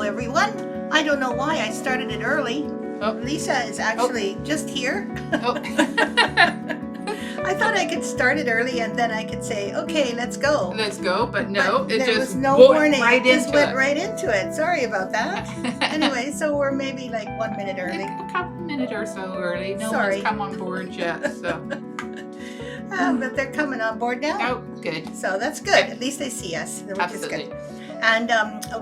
everyone. I don't know why I started it early. Oh. Lisa is actually just here. Oh. I thought I could start it early and then I could say, okay, let's go. Let's go, but no, But it there just was no went warning. right It just into went it. right into it. Sorry about that. Anyway, so we're maybe like 1 minute early. A couple minute or so early. No Sorry. one's come on board yet, so. But they're coming on board now. Oh, good. So that's good. At least they see us, which Absolutely. is good. And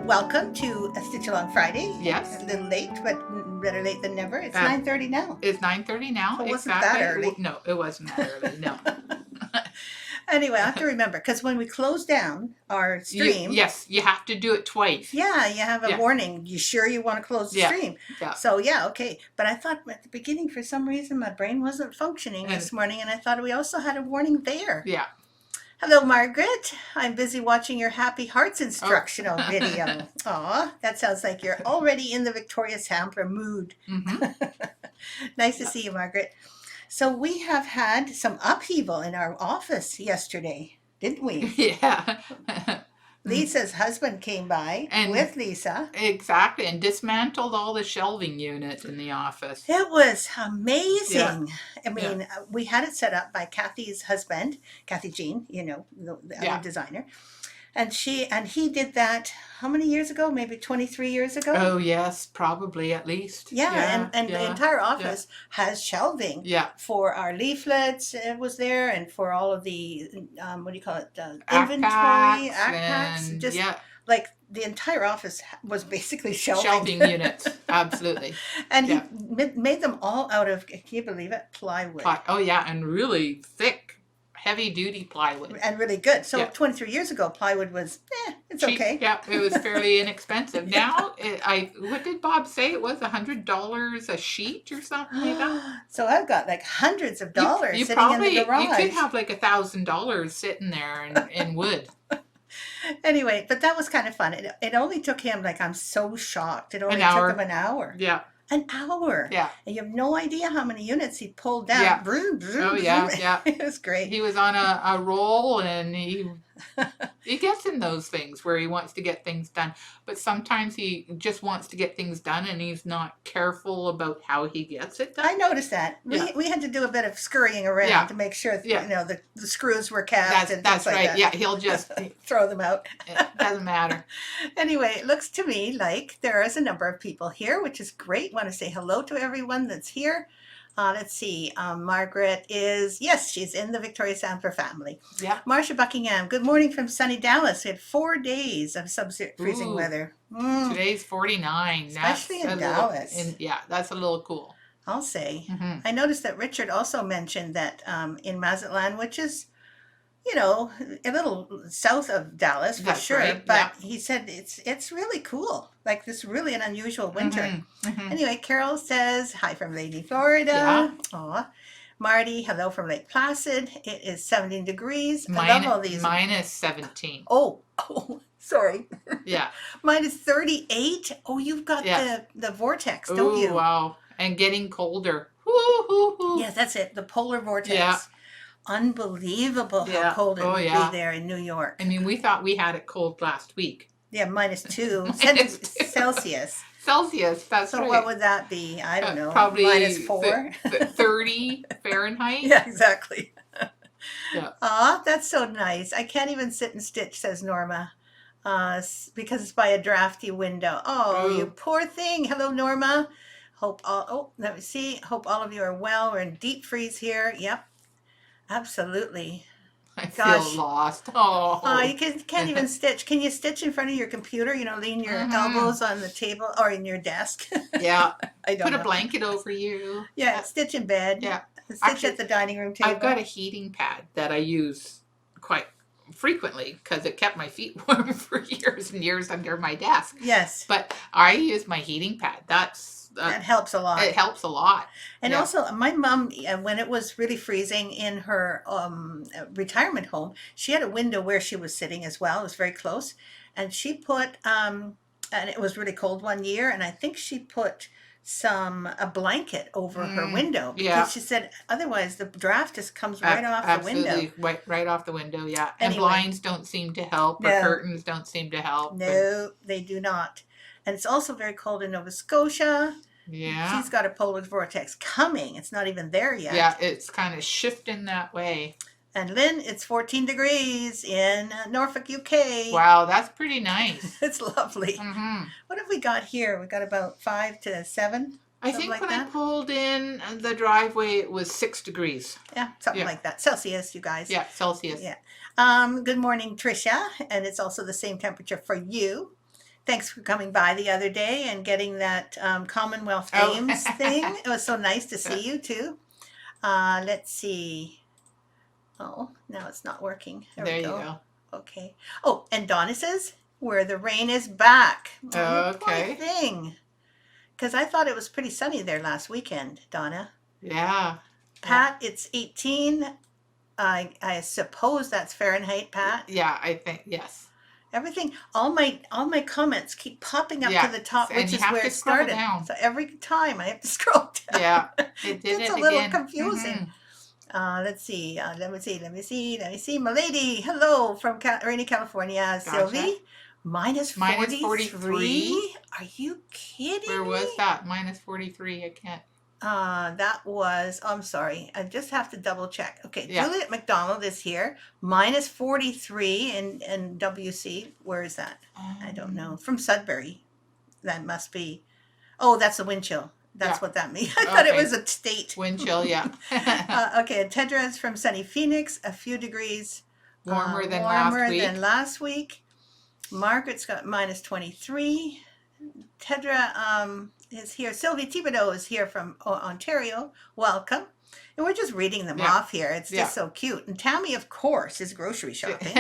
welcome to a Stitch Along Friday. Yes. A little late, but better late than never. It's 9:30 now. It's 9:30 now. So it wasn't exactly. that early. No, it wasn't that early. No. Anyway, I have to remember, because when we close down our stream... Yes, you have to do it twice. Yeah, you have a warning. You sure you want to close the stream? Yeah. So, yeah, okay. But I thought at the beginning, for some reason, my brain wasn't functioning this morning, and I thought we also had a warning there. Yeah. Hello, Margaret. I'm busy watching your Happy Hearts instructional video. Aw, that sounds like you're already in the Victoria Sampler mood. Mm-hmm. Nice to see you, Margaret. So we have had some upheaval in our office yesterday, didn't we? Yeah. Lisa's husband came by with Lisa. Exactly, and dismantled all the shelving units in the office. It was amazing. Yeah. I mean, we had it set up by Kathy's husband, Kathy Jean, you know, the other designer. And he did that how many years ago? Maybe 23 years ago? Oh, yes, probably at least. Yeah, and the entire office has shelving for our leaflets. It was there, and for all of the, what do you call it? Inventory, packs. Just like the entire office was basically shelving. Shelving units, absolutely. And he made them all out of, can you believe it? Plywood. Oh, yeah, and really thick, heavy-duty plywood. And really good. So 23 years ago, plywood was, it's cheap. Okay. Yeah, it was fairly inexpensive. Now, what did Bob say? It was $100 a sheet or something like that? So I've got like hundreds of dollars sitting in the garage. You could have like $1,000 sitting there in wood. Anyway, but that was kind of fun. It only took him, like, I'm so shocked. It only took him an hour. Yeah. An hour. Yeah. And you have no idea how many units he pulled down. Yeah. Vroom, vroom, oh, yeah, vroom. yeah. It was great. He was on a roll, and he gets in those things where he wants to get things done. But sometimes he just wants to get things done, and he's not careful about how he gets it done. I noticed that. We had to do a bit of scurrying around to make sure you know the screws were kept. That's right. That. Yeah, he'll just throw them out. It doesn't matter. Anyway, it looks to me like there is a number of people here, which is great. Want to say hello to everyone that's here. Let's see. Margaret is, yes, she's in the Victoria Sampler family. Yeah. Marcia Buckingham, good morning from sunny Dallas. We had 4 days of sub-freezing weather. Today's 49. Especially in Dallas. That's a little cool. I'll say. Mm-hmm. I noticed that Richard also mentioned that in Mazatlan, which is, you know, a little south of Dallas for sure. Right. But he said it's really cool. Like this really an unusual winter. Mm-hmm. Mm-hmm. Anyway, Carol says, hi from Lady, Florida. Yeah. Aw. Marty, hello from Lake Placid. It is 17 degrees. I love all these. Minus 17. Oh, sorry. Yeah. Minus 38. Oh, you've got the vortex, don't you? Oh, wow. And getting colder. Woo-hoo-hoo. Yes, that's it. The polar vortex. Yeah. Unbelievable how cold it would be there in New York. I mean, we thought we had it cold last week. Yeah, -2 Celsius. Celsius, that's right. So what would that be? I don't know. Probably -4? 30 Fahrenheit. Yeah, exactly. Yeah. Aw, that's so nice. I can't even sit and stitch, says Norma, because it's by a drafty window. Oh, you poor thing. Hello, Norma. Let me see. Hope all of you are well. We're in deep freeze here. Yep. Absolutely. I feel lost. Oh, you can't even stitch. Can you stitch in front of your computer? You know, lean your elbows on the table or in your desk. Yeah. I don't Put a blanket over you. Yeah, stitch in bed. Yeah. Stitch at the dining room table. I've got a heating pad that I use quite frequently because it kept my feet warm for years and years under my desk. Yes. But I use my heating pad. That helps a lot. It helps a lot. And also, my mom, when it was really freezing in her retirement home, she had a window where she was sitting as well. It was very close. And she put, and it was really cold one year, and I think she put a blanket over her window. Because she said, otherwise the draft just comes right off the window. Absolutely, right off the window, yeah. And blinds don't seem to help, or curtains don't seem to help. No, they do not. And it's also very cold in Nova Scotia. Yeah. She's got a polar vortex coming. It's not even there yet. Yeah, it's kind of shifting that way. And Lynn, it's 14 degrees in Norfolk, UK. Wow, that's pretty nice. It's lovely. Mm-hmm. What have we got here? We got about 5 to 7. I think like when I pulled in the driveway, it was 6 degrees. Yeah, something like that. Celsius, you guys. Yeah, Celsius. Yeah. Good morning, Tricia. And it's also the same temperature for you. Thanks for coming by the other day and getting that Commonwealth Games thing. It was so nice to see you, too. Let's see. Oh, now it's not working. There we go. Okay. Oh, and Donna says, where the rain is back. Oh, okay. Poor thing. Because I thought it was pretty sunny there last weekend, Donna. Yeah. Pat, it's 18. I suppose that's Fahrenheit, Pat. Yeah, I think, yes. Everything, all my comments keep popping up to the top, which is where it started. Down. So every time I have to scroll down. Yeah, it did it's a little confusing. Let's see. Let me see. Milady, hello from Rainy, California. Gotcha. Sylvie, minus 43. Are you kidding? Where was that? Minus 43. I can't. That was, I'm sorry. I just have to double check. Okay, yeah. Juliet McDonald is here. Minus 43 in WC. Where is that? I don't know. From Sudbury. That must be. Oh, that's the wind chill. That's what that means. I thought it was a state. Wind chill, yeah. Okay, Tedra is from sunny Phoenix. A few degrees warmer than last week. Margaret's got minus 23. Tedra is here. Sylvie Thibodeau is here from Ontario. Welcome. And we're just reading them off here. It's just so cute. And Tammy, of course, is grocery shopping.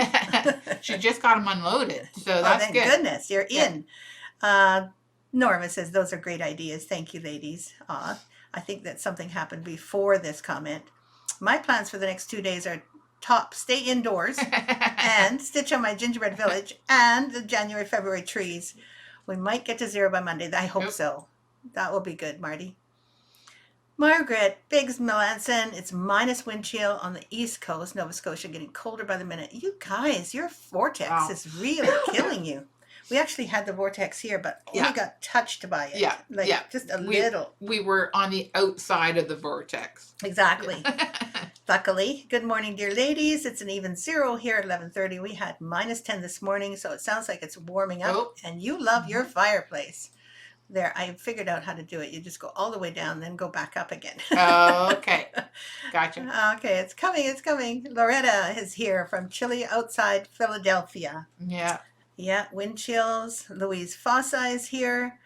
She just got them unloaded. So that's thank good. Goodness, you're in. Norma says, those are great ideas. Thank you, ladies. I think that something happened before this comment. My plans for the next 2 days are stay indoors and stitch on my gingerbread village and the January, February trees. We might get to 0 by Monday. I hope so. That will be good, Marty. Margaret, Biggs Melanson, it's minus wind chill on the East Coast, Nova Scotia, getting colder by the minute. You guys, your vortex is really killing you. We actually had the vortex here, but only got touched by it. Yeah, just a little. We were on the outside of the vortex. Exactly. Luckily. Good morning, dear ladies. It's an even 0 here at 11:30. We had minus 10 this morning, so it sounds like it's warming up. And you love your fireplace. There, I figured out how to do it. You just go all the way down, then go back up again. Okay. Gotcha. Okay, it's coming. Loretta is here from chilly outside Philadelphia. Yeah. Yeah, wind chills. Louise Fossa is here.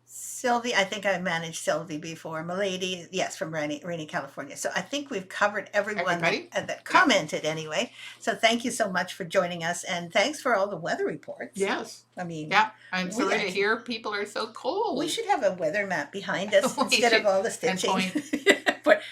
Sylvie, I think I managed Sylvie before. Milady, yes, from Rainy, California. So I think we've covered everyone that commented anyway. So thank you so much for joining us. And thanks for all the weather reports. Yes. I mean. Yeah, I'm sorry to hear people are so cold. We should have a weather map behind us instead of all the stitching.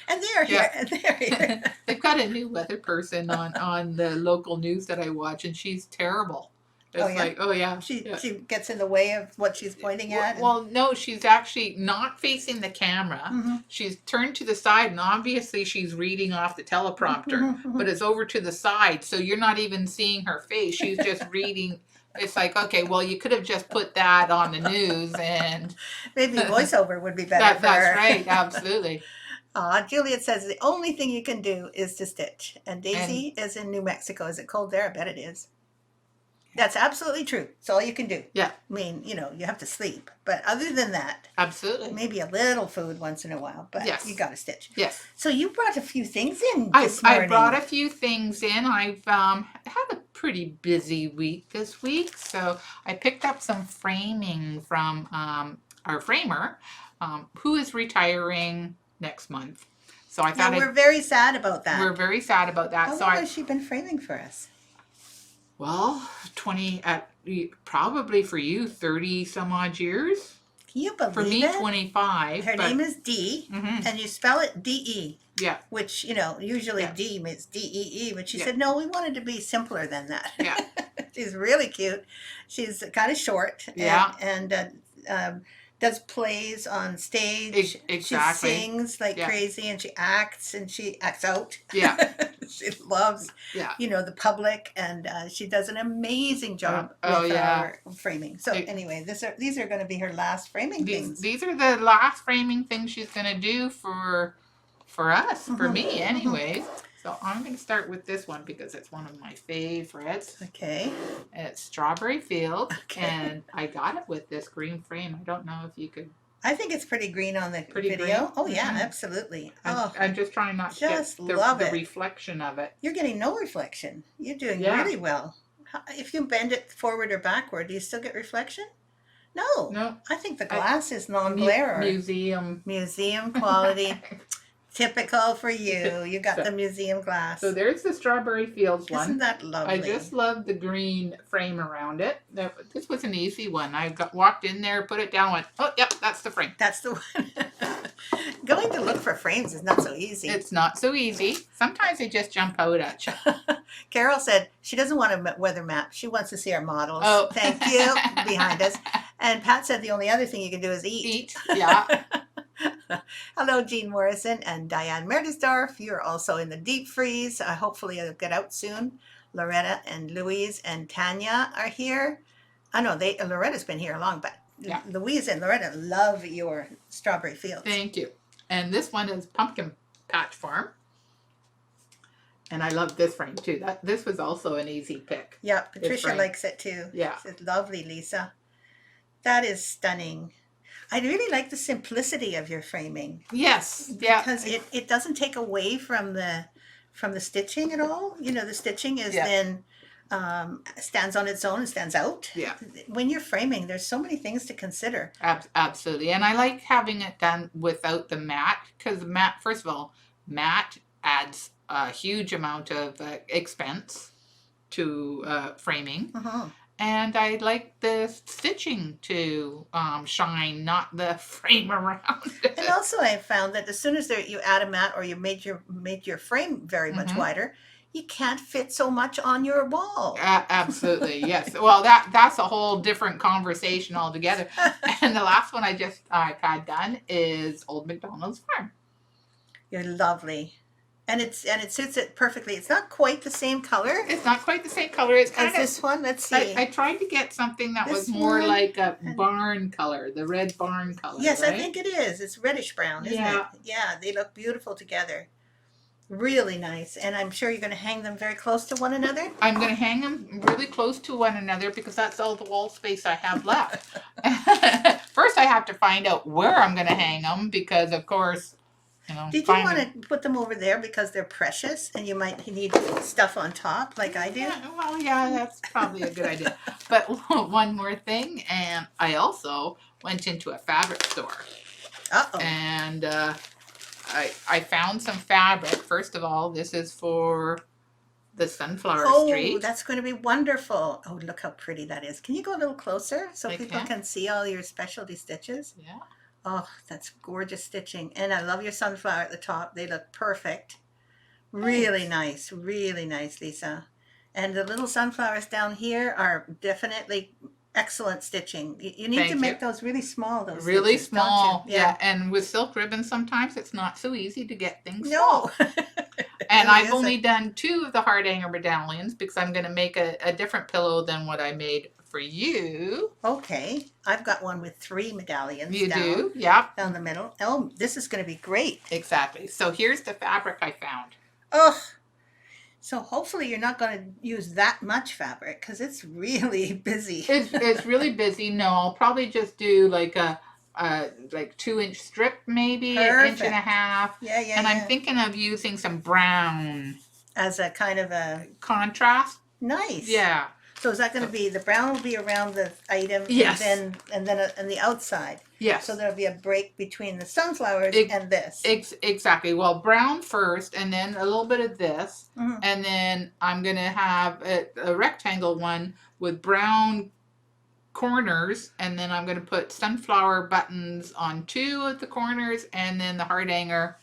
And they're here, and they're here. They've got a new weather person on the local news that I watch, and she's terrible. It's She gets in the way of what she's pointing at. Well, no, she's actually not facing the camera. Mm-hmm. She's turned to the side, and obviously she's reading off the teleprompter, but it's over to the side, so you're not even seeing her face. She's just reading. It's like, okay, well, you could have just put that on the news, and maybe voiceover would be better for her. That's right, absolutely. Juliet says the only thing you can do is to stitch. And Daisy is in New Mexico. Is it cold there? I bet it is. That's absolutely true. It's all you can do. Yeah. I mean, you have to sleep. But other than that. Absolutely. Maybe a little food once in a while. But you got to stitch. Yes. So you brought a few things in this morning. I brought a few things in. I've had a pretty busy week this week. So I picked up some framing from our framer who is retiring next month. So I thought we're very sad about that. We're very sad about that. How long has she been framing for us? Well, 20 probably for you 30 some odd years. Can you believe it? For me 25. Her name is Dee, and you spell it D-E. Yeah. Which, usually D means D-E-E, but she said, no, we wanted to be simpler than that. Yeah. She's really cute. She's kind of short. Yeah. And does plays on stage. She Exactly. sings like Yeah. crazy, and she acts out. Yeah. She loves, Yeah. the public, and she does an amazing Oh, job oh with yeah. our framing. So It, anyway, these are going to be her last framing things. these are the last framing things she's gonna do for us, for Hmm. me, Hmm. anyways. So I'm gonna start with this one because it's one of my favorites. Okay. It's Strawberry Fields, Okay. and I got it with this green frame. I don't know if you could. I think it's pretty green on the Pretty video. green. Oh yeah, Mm-hmm. absolutely. I'm, Oh, I'm just trying not to get just love the it. reflection of it. You're getting no reflection. You're doing Yeah. really well. If you bend it forward or backward, do you still get reflection? No. No. I think the glass is non-glare. Museum. Museum quality. Typical for you. You got the museum glass. So there's the Strawberry Fields one. Isn't that lovely? I just love the green frame around it. This was an easy one. I walked in there, put it down, went, oh, yep, that's the frame. That's the one. Going to look for frames is not so easy. It's not so easy. Sometimes they just jump out at you. Carol said she doesn't want a weather map. She wants to see our models. Oh. Thank you. Behind us. And Pat said the only other thing you can do is eat. Eat, yeah. Hello, Jean Morrison and Diane Merdersdorf. You're also in the deep freeze. Hopefully it'll get out soon. Loretta and Louise and Tanya are here. I know Loretta's been here long, but Yeah. Louise and Loretta love your Strawberry Fields. Thank you. And this one is Pumpkin Patch Farm. And I love this frame too. This was also an easy pick. Yeah, Patricia likes it too. Yeah. It's lovely, Lisa. That is stunning. I really like the simplicity of your framing. Yes. Yeah. Because it doesn't take away from the stitching at all. The stitching is then stands on its own and stands out. Yeah. When you're framing, there's so many things to consider. Absolutely. And I like having it done without the mat because mat, first of all, mat adds a huge amount of expense to framing. Uh-huh. And I like the stitching to shine, not the frame around it. And also, I found that as soon as you add a mat or you made your frame very much wider, you can't fit so much on your wall. Absolutely, yes. Well, that's a whole different conversation altogether. And the last one I've had done is Old MacDonald's Farm. You're lovely. And it suits it perfectly. It's not quite the same color. It's not quite the same color. It's kind as this one. Let's see. I tried to get something that was more like a barn color, the red barn color. Yes, right? I think it is. It's reddish brown, isn't it? Yeah, they look beautiful together. Really nice. And I'm sure you're going to hang them very close to one another. I'm going to hang them really close to one another because that's all the wall space I have left. First, I have to find out where I'm going to hang them because, of course, Did you want to put them over there because they're precious and you might need stuff on top like I do? Yeah, that's probably a good idea. But one more thing, and I also went into a fabric store. Uh-oh. And I found some fabric. First of all, this is for the sunflower street. Oh, that's going to be wonderful. Oh, look how pretty that is. Can you go a little closer so people can see all your specialty stitches? Yeah. Oh, that's gorgeous stitching. And I love your sunflower at the top. They look perfect. Really nice, Lisa. And the little sunflowers down here are definitely excellent stitching. You need to make those really small. Those really stitches, small, don't you? yeah. And with silk ribbon, sometimes it's not so easy to get things No. small. And I've only done 2 of the heart hanger medallions because I'm going to make a different pillow than what I made for you. Okay. I've got one with 3 medallions. You do? Yep. Down the middle. Oh, this is going to be great. Exactly. So here's the fabric I found. Oh, so hopefully you're not going to use that much fabric because it's really busy. It's really busy. No, I'll probably just do like a 2-inch strip, maybe Perfect. 1.5 inches. Yeah. And I'm thinking of using some brown as a kind of a contrast. Nice. Yeah. So is that going to be the brown will be around the item, yes, and then on the outside. Yes. So there'll be a break between the sunflowers and this. Exactly. Well, brown first, and then a little bit of this, and then I'm going to have a rectangle one with brown corners, and then I'm going to put sunflower buttons on 2 of the corners, and then the heart hanger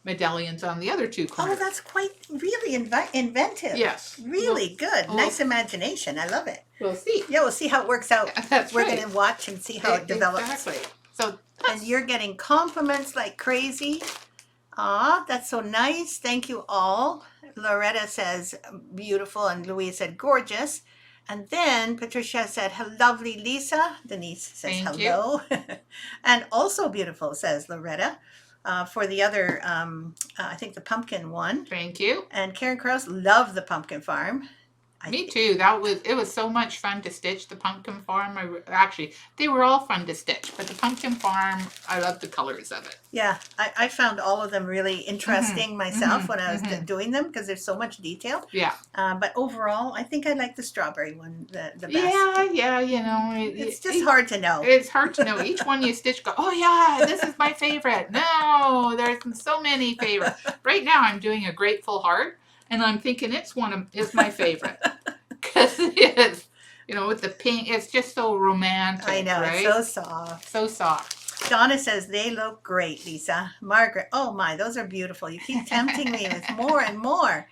medallions on the other 2 corners. Oh, that's quite really inventive. Yes. Really good. Nice imagination. I love it. We'll see. Yeah, we'll see how it works out. That's We're right. going to watch and see how it develops. Exactly. So And you're getting compliments like crazy. Aw, that's so nice. Thank you all. Loretta says beautiful, and Louise said gorgeous. And then Patricia said, lovely Lisa. Denise says thank you. hello. And also beautiful, says Loretta, for the other, I think the pumpkin one. Thank you. And Karen Krause loved the pumpkin farm. Me too. It was so much fun to stitch the pumpkin farm. Actually, they were all fun to stitch, but the pumpkin farm, I love the colors of it. Yeah, I found all of them really interesting myself when I was doing them because there's so much detail. Yeah. But overall, I think I like the strawberry one the best. Yeah, you know. It's just hard to know. It's hard to know. Each one you stitch, go, oh yeah, this is my favorite. No, there's so many favorites. Right now, I'm doing a Grateful Heart, and I'm thinking it's my favorite. Because it's, you know, with the pink, it's just so romantic. I know, right? it's so soft. So soft. Donna says they look great, Lisa. Margaret, oh my, those are beautiful. You keep tempting me with more and more.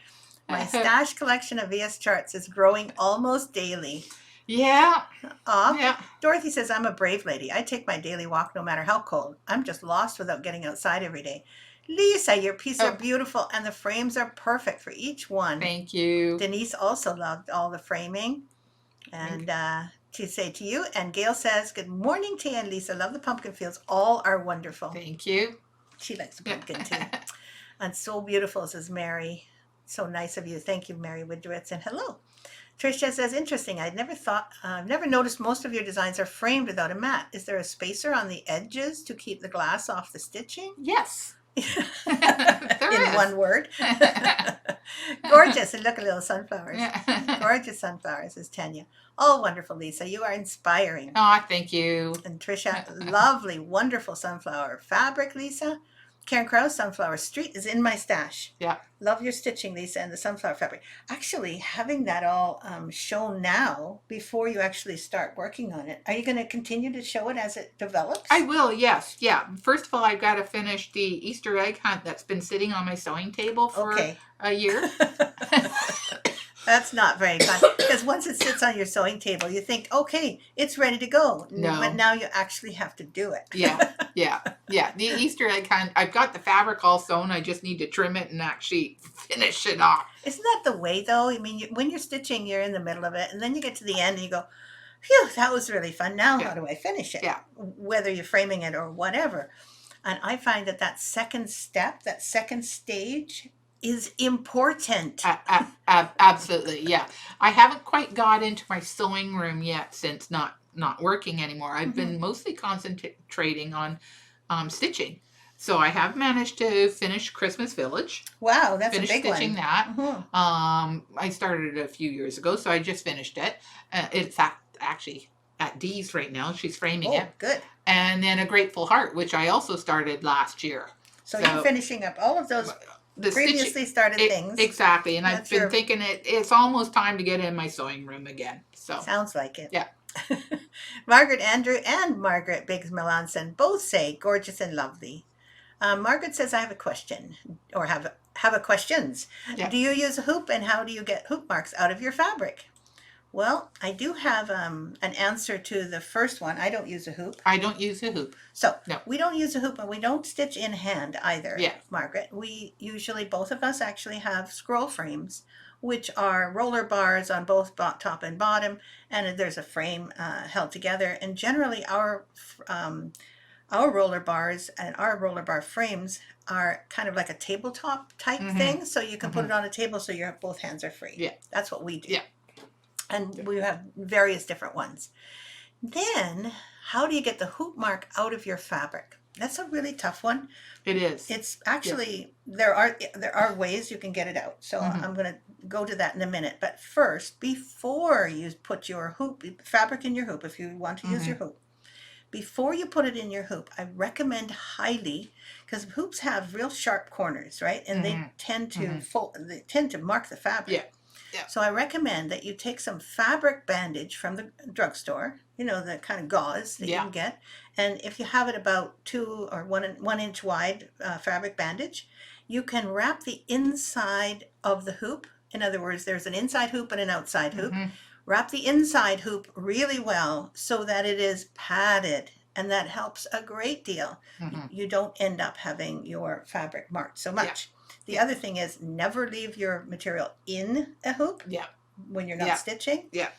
My stash collection of VS charts is growing almost daily. Yeah. Yeah. Dorothy says, I'm a brave lady. I take my daily walk no matter how cold. I'm just lost without getting outside every day. Lisa, your pieces are beautiful, and the frames are perfect for each one. Thank you. Denise also loved all the framing. And to say to you, and Gail says, good morning, Thea and Lisa. Love the pumpkin fields. All are wonderful. Thank you. She likes the pumpkin too. And so beautiful, says Mary. So nice of you. Thank you, Mary Woodritz. And hello. Tricia says, interesting. I've never noticed most of your designs are framed without a mat. Is there a spacer on the edges to keep the glass off the stitching? Yes. In one word. Gorgeous. And look at little sunflowers. Gorgeous sunflowers, says Tanya. Oh, wonderful, Lisa. You are inspiring. Oh, thank you. And Tricia, lovely, wonderful sunflower fabric, Lisa. Karen Krause, Sunflower Street is in my stash. Yeah. Love your stitching, Lisa, and the sunflower fabric. Actually, having that all shown now before you actually start working on it, are you going to continue to show it as it develops? I will, yes. Yeah. First of all, I've got to finish the Easter egg hunt that's been sitting on my sewing table for a year. That's not very fun because once it sits on your sewing table, you think, okay, it's ready to go. No. But now you actually have to do it. Yeah. The Easter egg hunt, I've got the fabric all sewn. I just need to trim it and actually finish it off. Isn't that the way, though? I mean, when you're stitching, you're in the middle of it, and then you get to the end and you go, phew, that was really fun. Now how do I finish it? Yeah. Whether you're framing it or whatever. And I find that second step, that second stage is important. Absolutely, yeah. I haven't quite got into my sewing room yet since not working anymore. I've been mostly concentrating on stitching. So I have managed to finish Christmas Village. Wow, that's a big one. Finished stitching that. I started it a few years ago, so I just finished it. It's actually at Dee's right now. She's framing it. Good. And then A Grateful Heart, which I also started last year. So you're finishing up all of those previously started things. Exactly. And I've been thinking it's almost time to get in my sewing room again. So sounds like it. Yeah. Margaret Andrew and Margaret Biggs Melanson both say gorgeous and lovely. Margaret says, I have a question, or have a questions. Yeah. Do you use a hoop, and how do you get hoop marks out of your fabric? Well, I do have an answer to the first one. I don't use a hoop. I don't use a hoop. So we don't use a hoop, and we don't stitch in hand either, Margaret. We usually, both of us actually have scroll frames, which are roller bars on both top and bottom, and there's a frame held together. And generally our roller bars and our roller bar frames are kind of like a tabletop type thing, so you can put it on a table so your both hands are free. Yeah. That's what we do. Yeah. And we have various different ones. Then, how do you get the hoop mark out of your fabric? That's a really tough one. It is. It's actually, there are ways you can get it out. So I'm going to go to that in a minute. But first, before you put your fabric in your hoop, if you want to use your hoop, before you put it in your hoop, I recommend highly, because hoops have real sharp corners, right? And they tend to they tend to mark the fabric. Yeah. Yeah. So I recommend that you take some fabric bandage from the drugstore, the kind of gauze that you can get. And if you have it about 2 or 1 inch wide fabric bandage, you can wrap the inside of the hoop. In other words, there's an inside hoop and an outside hoop. Wrap the inside hoop really well so that it is padded and that helps a great deal. Mm-hmm. You don't end up having your fabric marked so much. The Yeah. other thing is never leave your material in a hoop Yeah. when you're not Yeah. stitching. Yeah.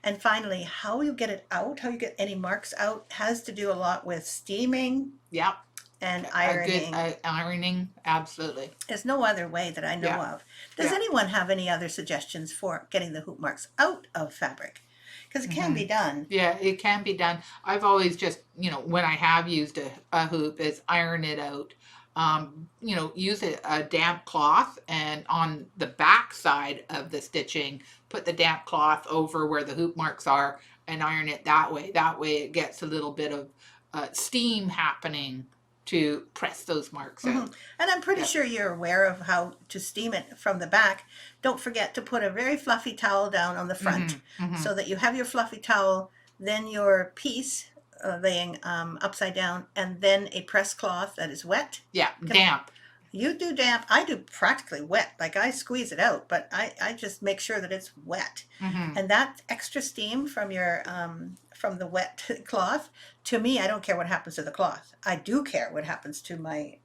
And finally, how you get it out, how you get any marks out, has to do a lot with steaming Yeah. and A good ironing. ironing, absolutely. There's no other way that I know Yeah. of. Does Yeah. anyone have any other suggestions for getting the hoop marks out of fabric? Because it can be done. Yeah, it can be done. I've always just, when I have used a hoop, is iron it out. Use a damp cloth, and on the back side of the stitching, put the damp cloth over where the hoop marks are and iron it that way. That way it gets a little bit of steam happening to press those marks Mhm. out. And I'm pretty Yeah. sure you're aware of how to steam it from the back. Don't forget to put a very fluffy towel down on the front so that you have your fluffy towel, then your piece laying upside down, and then a press cloth that is wet. Yeah, damp. You do damp. I do practically wet. Like I squeeze it out, but I just make sure that it's wet. And that extra steam from your from the wet cloth, to me, I don't care what happens to the cloth. I do care what happens to my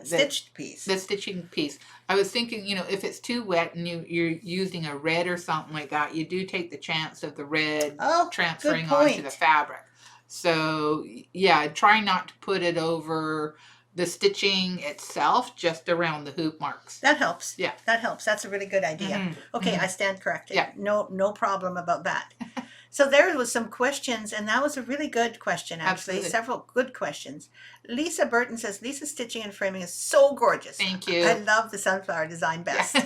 stitched piece. The stitching piece. I was thinking, if it's too wet and you're using a red or something like that, you do take the chance of the red transferring onto the fabric. So yeah, try not to put it over the stitching itself, just around the hoop marks. That helps. Yeah. That helps. That's a really good idea. Okay, I stand corrected. Yeah. No problem about that. So there was some questions, and that was a really good question, actually. Absolutely. Several good questions. Lisa Burton says, Lisa's stitching and framing is so gorgeous. Thank you. I love the sunflower design best.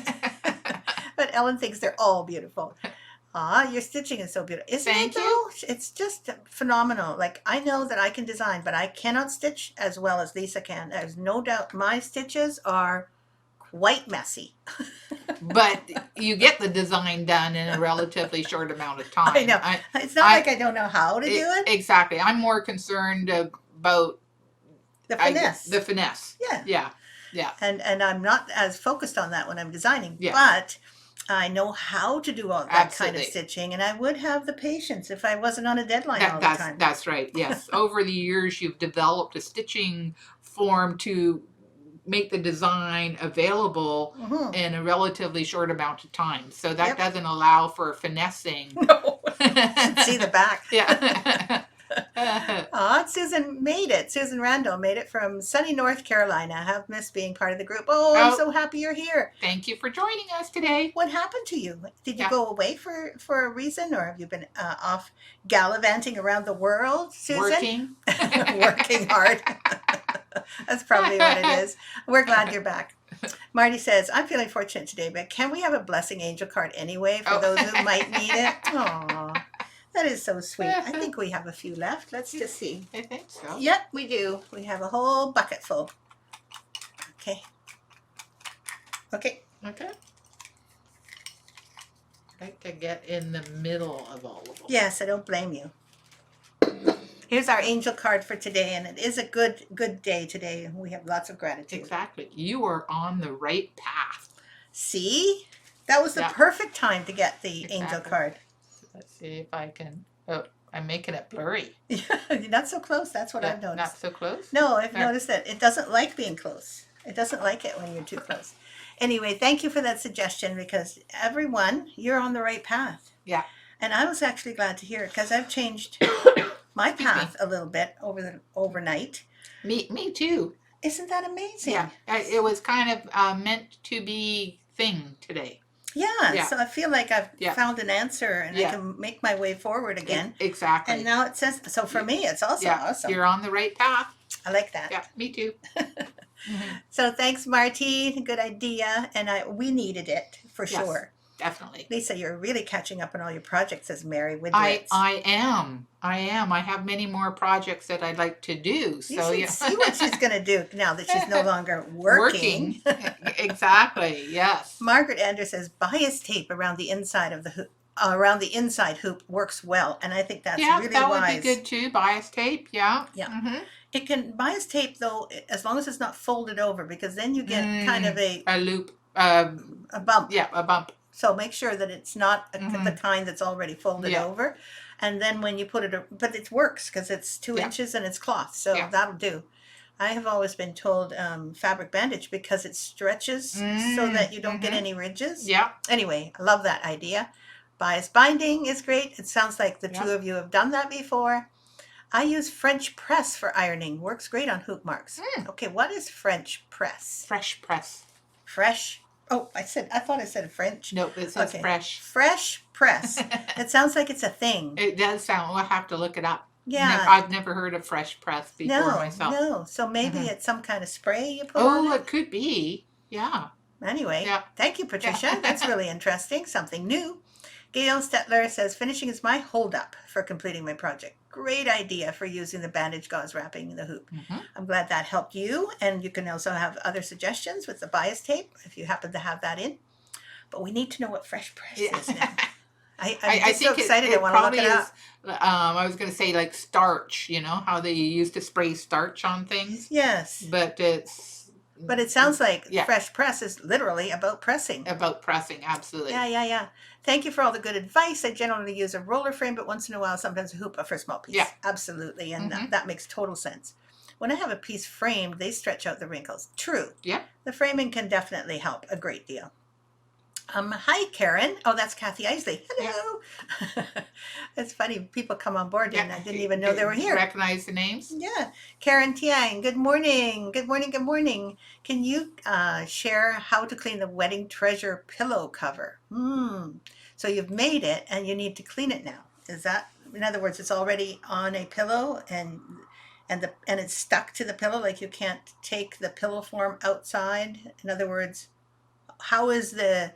But Ellen thinks they're all beautiful. Your stitching is so beautiful. Isn't Thank it though? It's just phenomenal. Like, I know that I can design, but I cannot stitch as well as Lisa can. There's no doubt my stitches are quite messy. But you get the design done in a relatively short amount of time. I know. It's not like I don't know how to do it. Exactly. I'm more concerned about The finesse. The finesse. Yeah. Yeah. And I'm not as focused on that when I'm designing. Yeah. But I know how to do all that kind of Absolutely. stitching, and I would have the patience if I wasn't on a deadline all the time. That's right. Yes. Over the years, you've developed a stitching form to make the design available in a relatively short amount of time. So that doesn't allow for finessing. No. You should see the back. Yeah. Susan made it. Susan Randall made it from sunny North Carolina. I have missed being part of the group. I'm so happy you're here. Thank you for joining us today. What happened to you? Did you go away for a reason, or have you been off gallivanting around the world, Susan? Working. Working hard. That's probably what it is. We're glad you're back. Marty says, I'm feeling fortunate today, but can we have a blessing angel card anyway for those who might need it? Aww. That is so sweet. I think we have a few left. Let's just see. I think so. Yep, we do. We have a whole bucket full. Okay. Okay. I'd like to get in the middle of all of them. Yes, I don't blame you. Here's our angel card for today, and it is a good day today. We have lots of gratitude. Exactly. You are on the right path. See? That was the perfect time to get the angel card. Let's see if I can. Oh, I'm making it blurry. You're not so close. That's what I've noticed. Not so close? No, I've noticed that it doesn't like being close. It doesn't like it when you're too close. Anyway, thank you for that suggestion, because everyone, you're on the right path. Yeah. And I was actually glad to hear it, because I've changed my path a little bit overnight. Me too. Isn't that amazing? Yeah. It was kind of meant to be thing today. Yeah. So I feel like I've found an answer, and I Yeah. can make my way forward again. Exactly. And now it says, so for me, it's also awesome. You're on the right path. I like that. Yeah, me too. So thanks, Marty. Good idea. And we needed it for sure. Definitely. Lisa, you're really catching up on all your projects, says Mary Widrits. I am. I have many more projects that I'd like to do. So you should see what she's going to do now that she's no longer working. Exactly. Yes. Margaret Anders says bias tape around the inside of the hoop. Around the inside hoop works well, and I think that's really that wise. would be good too. Bias tape. Yeah. Yeah. It can bias tape though, as long as it's not folded over, because then you get kind of a loop. a bump. Yeah, a bump. So make sure that it's not the Mhm. kind that's already folded Yeah. over. And then when you put it, but it works because it's 2 inches and it's cloth. So Yeah. that'll do. I have always been told fabric bandage because it stretches so that you don't get Mhm. any ridges. Yeah. Anyway, I love that idea. Bias binding is great. It sounds like the Yeah. two of you have done that before. I use French press for ironing. Works great on hoop marks. Okay, what is French press? Fresh press. Fresh. Oh, I thought I said French. Nope, it says Okay. fresh. Fresh press. It sounds like it's a thing. It does sound. We'll have to look it up. Yeah. I've never heard of fresh press before myself. No. So maybe Mhm. it's some kind of spray you put on Oh, it. it could be. Yeah. Anyway, Yeah. thank you, Patricia. Yeah. That's really interesting. Something new. Gail Stetler says, finishing is my holdup for completing my project. Great idea for using the bandage gauze wrapping the hoop. Mhm. I'm glad that helped you. And you can also have other suggestions with the bias tape if you happen to have that in. But we need to know what fresh press is now. I'm just so excited. I want to look it up. I was going to say like starch, you know, how they used to spray starch on things. Yes. But it sounds like yeah. fresh press is literally about pressing. About pressing, absolutely. Yeah. Thank you for all the good advice. I generally use a roller frame, but once in a while, sometimes a hoop for a small piece. Yeah. Absolutely. And that makes total sense. When I have a piece framed, they stretch out the wrinkles. True. Yeah. The framing can definitely help a great deal. Hi, Karen. Oh, that's Kathy Isley. Hello. Yeah. It's funny. People come on board and I didn't even know they were here. Recognize the names? Yeah. Karen Tiang, good morning. Good morning. Can you share how to clean the wedding treasure pillow cover? So you've made it and you need to clean it now. Is that, in other words, it's already on a pillow and it's stuck to the pillow, like you can't take the pillow form outside? In other words, how is the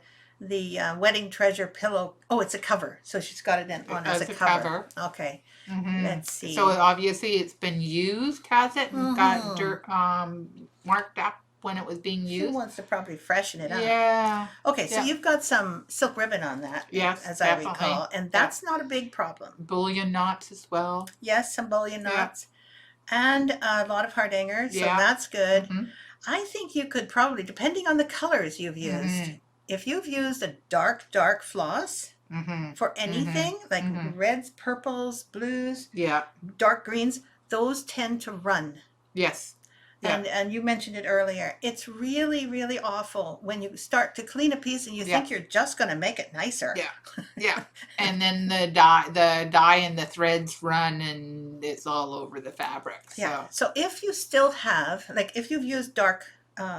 wedding treasure pillow? Oh, it's a cover. So she's got it on as a cover. Okay. Let's see. So obviously it's been used, has it? And got dirt marked up when it was being used. She wants to probably freshen it up. Yeah. Okay, so you've got some silk ribbon on that. Yes, as definitely. I recall, and that's not a big problem. Bullion knots as well. Yes, some bullion knots, and a lot of heart hangers. So that's good. I think you could probably, depending on the colors you've used, if you've used a dark floss for anything, like reds, purples, blues, dark greens, those tend to run. Yes. And you mentioned it earlier. It's really, really awful when you start to clean a piece and you think you're just going to make it nicer. Yeah. And then the dye and the threads run and it's all over the fabric. Yeah. So if you still have, like if you've used dark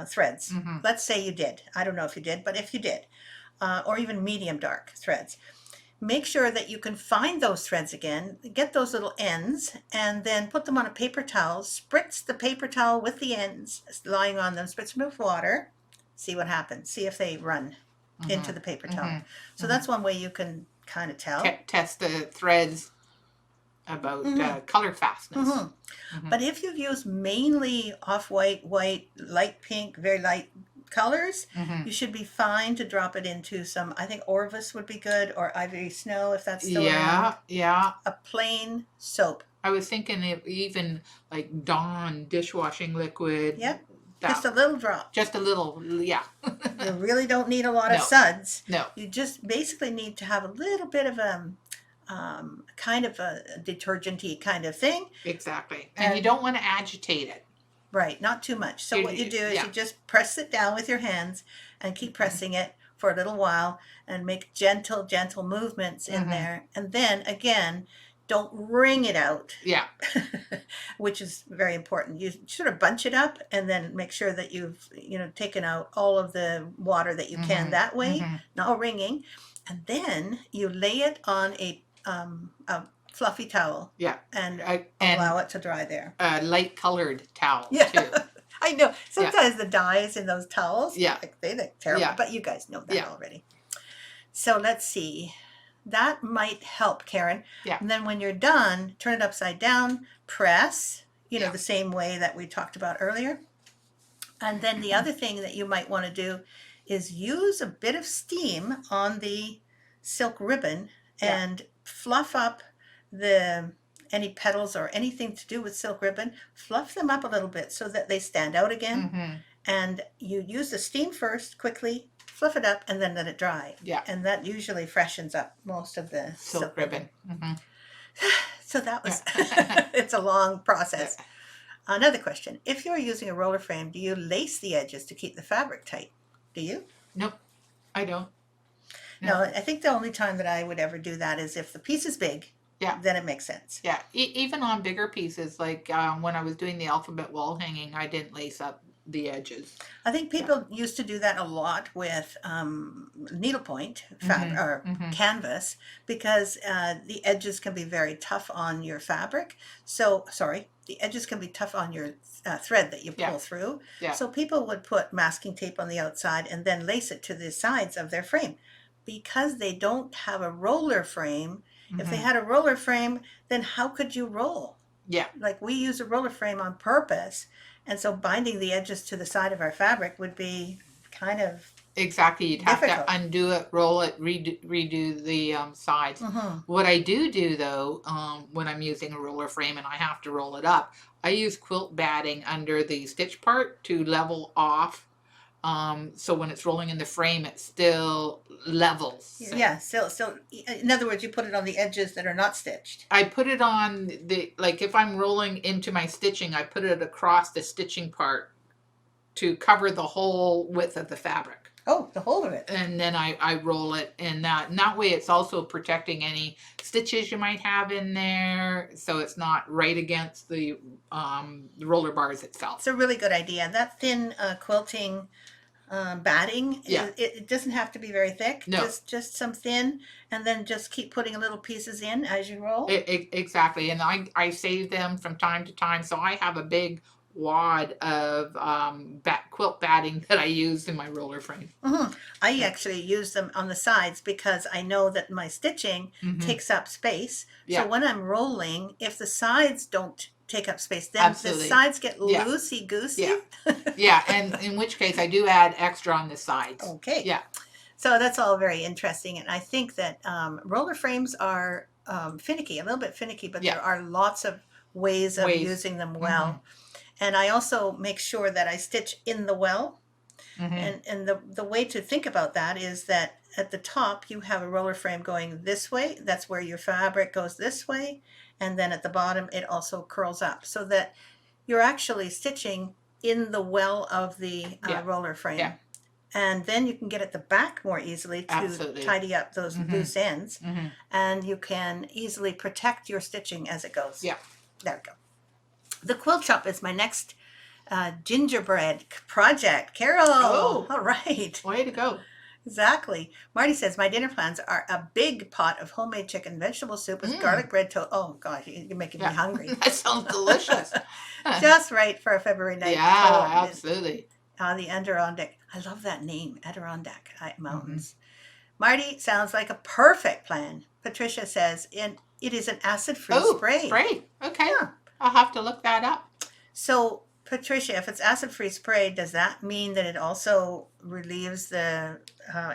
threads, let's say you did. I don't know if you did, but if you did, or even medium dark threads, make sure that you can find those threads again, get those little ends, and then put them on a paper towel, spritz the paper towel with the ends lying on them, spritz them with water, see what happens, see if they run into the paper towel. So that's one way you can kind of tell. Test the threads about color fastness. But if you've used mainly off-white, white, light pink, very light colors, you should be fine to drop it into some, I think Orvis would be good, or Ivory Snow if that's still around. A plain soap. I was thinking of even like Dawn dishwashing liquid. Yep. Just a little drop. Just a little, You really don't need a lot of suds. No. You just basically need to have a little bit of a kind of a detergent-y kind of thing. Exactly. And you don't want to agitate it. Right, not too much. So what you do is you just press it down with your hands and keep pressing it for a little while and make gentle movements in there. And then again, don't wring it out. Yeah. Which is very important. You sort of bunch it up and then make sure that you've, taken out all of the water that you can that way, not wringing. And then you lay it on a fluffy towel. Yeah. And allow it to dry there. A light colored towel too. I know. Sometimes the dyes in those towels, they look terrible, but you guys know that already. So let's see. That might help, Karen. Yeah. And then when you're done, turn it upside down, press, the same way that we talked about earlier. And then the other thing that you might want to do is use a bit of steam on the silk ribbon and fluff up any petals or anything to do with silk ribbon, fluff them up a little bit so that they stand out again. And you use the steam first, quickly fluff it up, and then let it dry. Yeah. And that usually freshens up most of the Silk ribbon. So that was, Yeah. it's a long process. Another question. If you're using a roller frame, do you lace the edges to keep the fabric tight? Do you? Nope, I don't. No, I think the only time that I would ever do that is if the piece is big. Yeah. Then it makes sense. Yeah, even on bigger pieces, like when I was doing the alphabet wall hanging, I didn't lace up the edges. I think people used to do that a lot with needlepoint fabric or canvas because the edges can be very tough on your fabric. So, sorry, the edges can be tough on your thread that you pull through. Yeah. So people would put masking tape on the outside and then lace it to the sides of their frame. Because they don't have a roller frame, if they had a roller frame, then how could you roll? Yeah. Like we use a roller frame on purpose. And so binding the edges to the side of our fabric would be kind of exactly. You'd have difficult. to undo it, roll it, redo the sides. What I do though, when I'm using a roller frame and I have to roll it up, I use quilt batting under the stitch part to level off. So when it's rolling in the frame, it still levels. Yeah, still. In other words, you put it on the edges that are not stitched. I put it on like if I'm rolling into my stitching, I put it across the stitching part to cover the whole width of the fabric. Oh, the whole of it. And then I roll it and that way it's also protecting any stitches you might have in there, so it's not right against the roller bars itself. It's a really good idea. That thin quilting batting, it doesn't have to be very thick. No. Just some thin, and then just keep putting little pieces in as you roll. Exactly, and I save them from time to time, so I have a big wad of quilt batting that I use in my roller frame. I actually use them on the sides because I know that my stitching takes up space. So when I'm rolling, if the sides don't take up space, then the sides get loosey-goosey. Yeah, and in which case I do add extra on the sides. Okay. Yeah. So that's all very interesting. And I think that roller frames are finicky, a little bit finicky, but there are lots of ways of using them well. And I also make sure that I stitch in the well. And the way to think about that is that at the top you have a roller frame going this way. That's where your fabric goes this way. And then at the bottom it also curls up so that you're actually stitching in the well of the roller frame. Yeah. And then you can get at the back more easily to tidy up those loose ends. And you can easily protect your stitching as it goes. Yeah. There we go. The quilt shop is my next gingerbread project. Carol. Oh. All right. Way to go. Exactly. Marty says, my dinner plans are a big pot of homemade chicken vegetable soup with garlic bread toast. Oh, gosh, you're making me hungry. That sounds delicious. Just right for a February night. Yeah, absolutely. The Adirondack. I love that name, Adirondack Mountains. Marty, sounds like a perfect plan. Patricia says, it is an acid-free spray. Spray. Okay. Yeah. I'll have to look that up. So, Patricia, if it's acid-free spray, does that mean that it also relieves the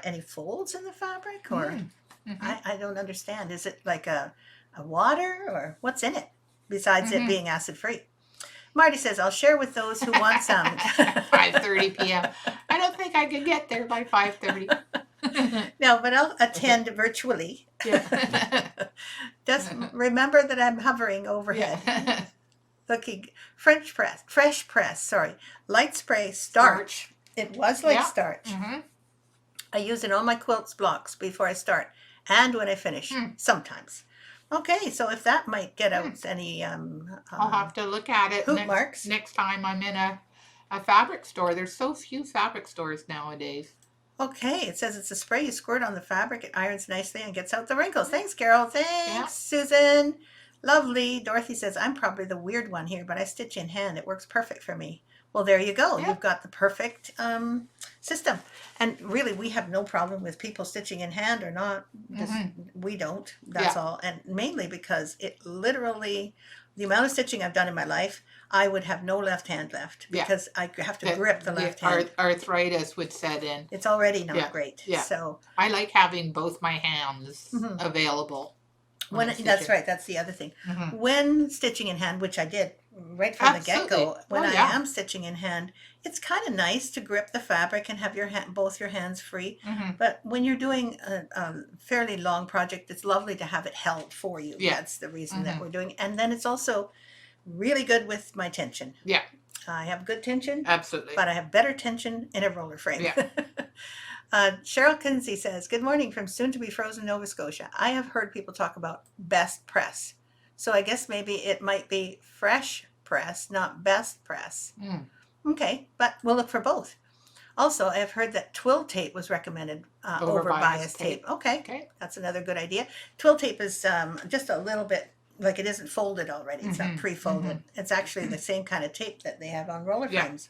any folds in the fabric? Or I don't understand. Is it like a water, or what's in it besides it being acid-free? Marty says, I'll share with those who want some. 5:30 p.m. I don't think I could get there by 5:30. No, but I'll attend virtually. Yeah. Just remember that I'm hovering overhead. Yeah. Looking fresh press, light spray starch. It was like starch. I use it on my quilts blocks before I start and when I finish, sometimes. Okay, so if that might get out any I'll have to look at it marks next time I'm in a fabric store. There's so few fabric stores nowadays. Okay, it says it's a spray you squirt on the fabric. It irons nicely and gets out the wrinkles. Thanks, Carol. Thanks, Susan. Lovely. Dorothy says, I'm probably the weird one here, but I stitch in hand. It works perfect for me. Well, there you go. You've got the perfect system. And really, we have no problem with people stitching in hand or not. Just, we don't. That's all. And mainly because it literally, the amount of stitching I've done in my life, I would have no left hand left because I have to grip the left hand. Arthritis would set in. It's already not great. Yeah. So I like having both my hands available. That's right. That's the other thing. When stitching in hand, which I did right from the Absolutely. get-go. When Oh I yeah. am stitching in hand, it's kind of nice to grip the fabric and have your hand, both your hands free. Hmm. But when you're doing a fairly long project, it's lovely to have it held for you. Yeah. That's the reason that Hmm. we're doing. And then it's also really good with my tension. Yeah. I have good tension, Absolutely. but I have better tension in a roller frame. Yeah. Cheryl Kinsey says, "Good morning from soon to be frozen Nova Scotia. I have heard people talk about best press. So I guess maybe it might be fresh press, not best press." Mm. Okay, but we'll look for both. Also, I've heard that twill tape was recommended Over over bias bias tape. tape. Okay, Okay. that's another good idea. Twill tape is just a little bit like it isn't folded already. It's not Hmm. Hmm. pre-folded. It's actually the same kind of tape that they have on roller Yeah. frames.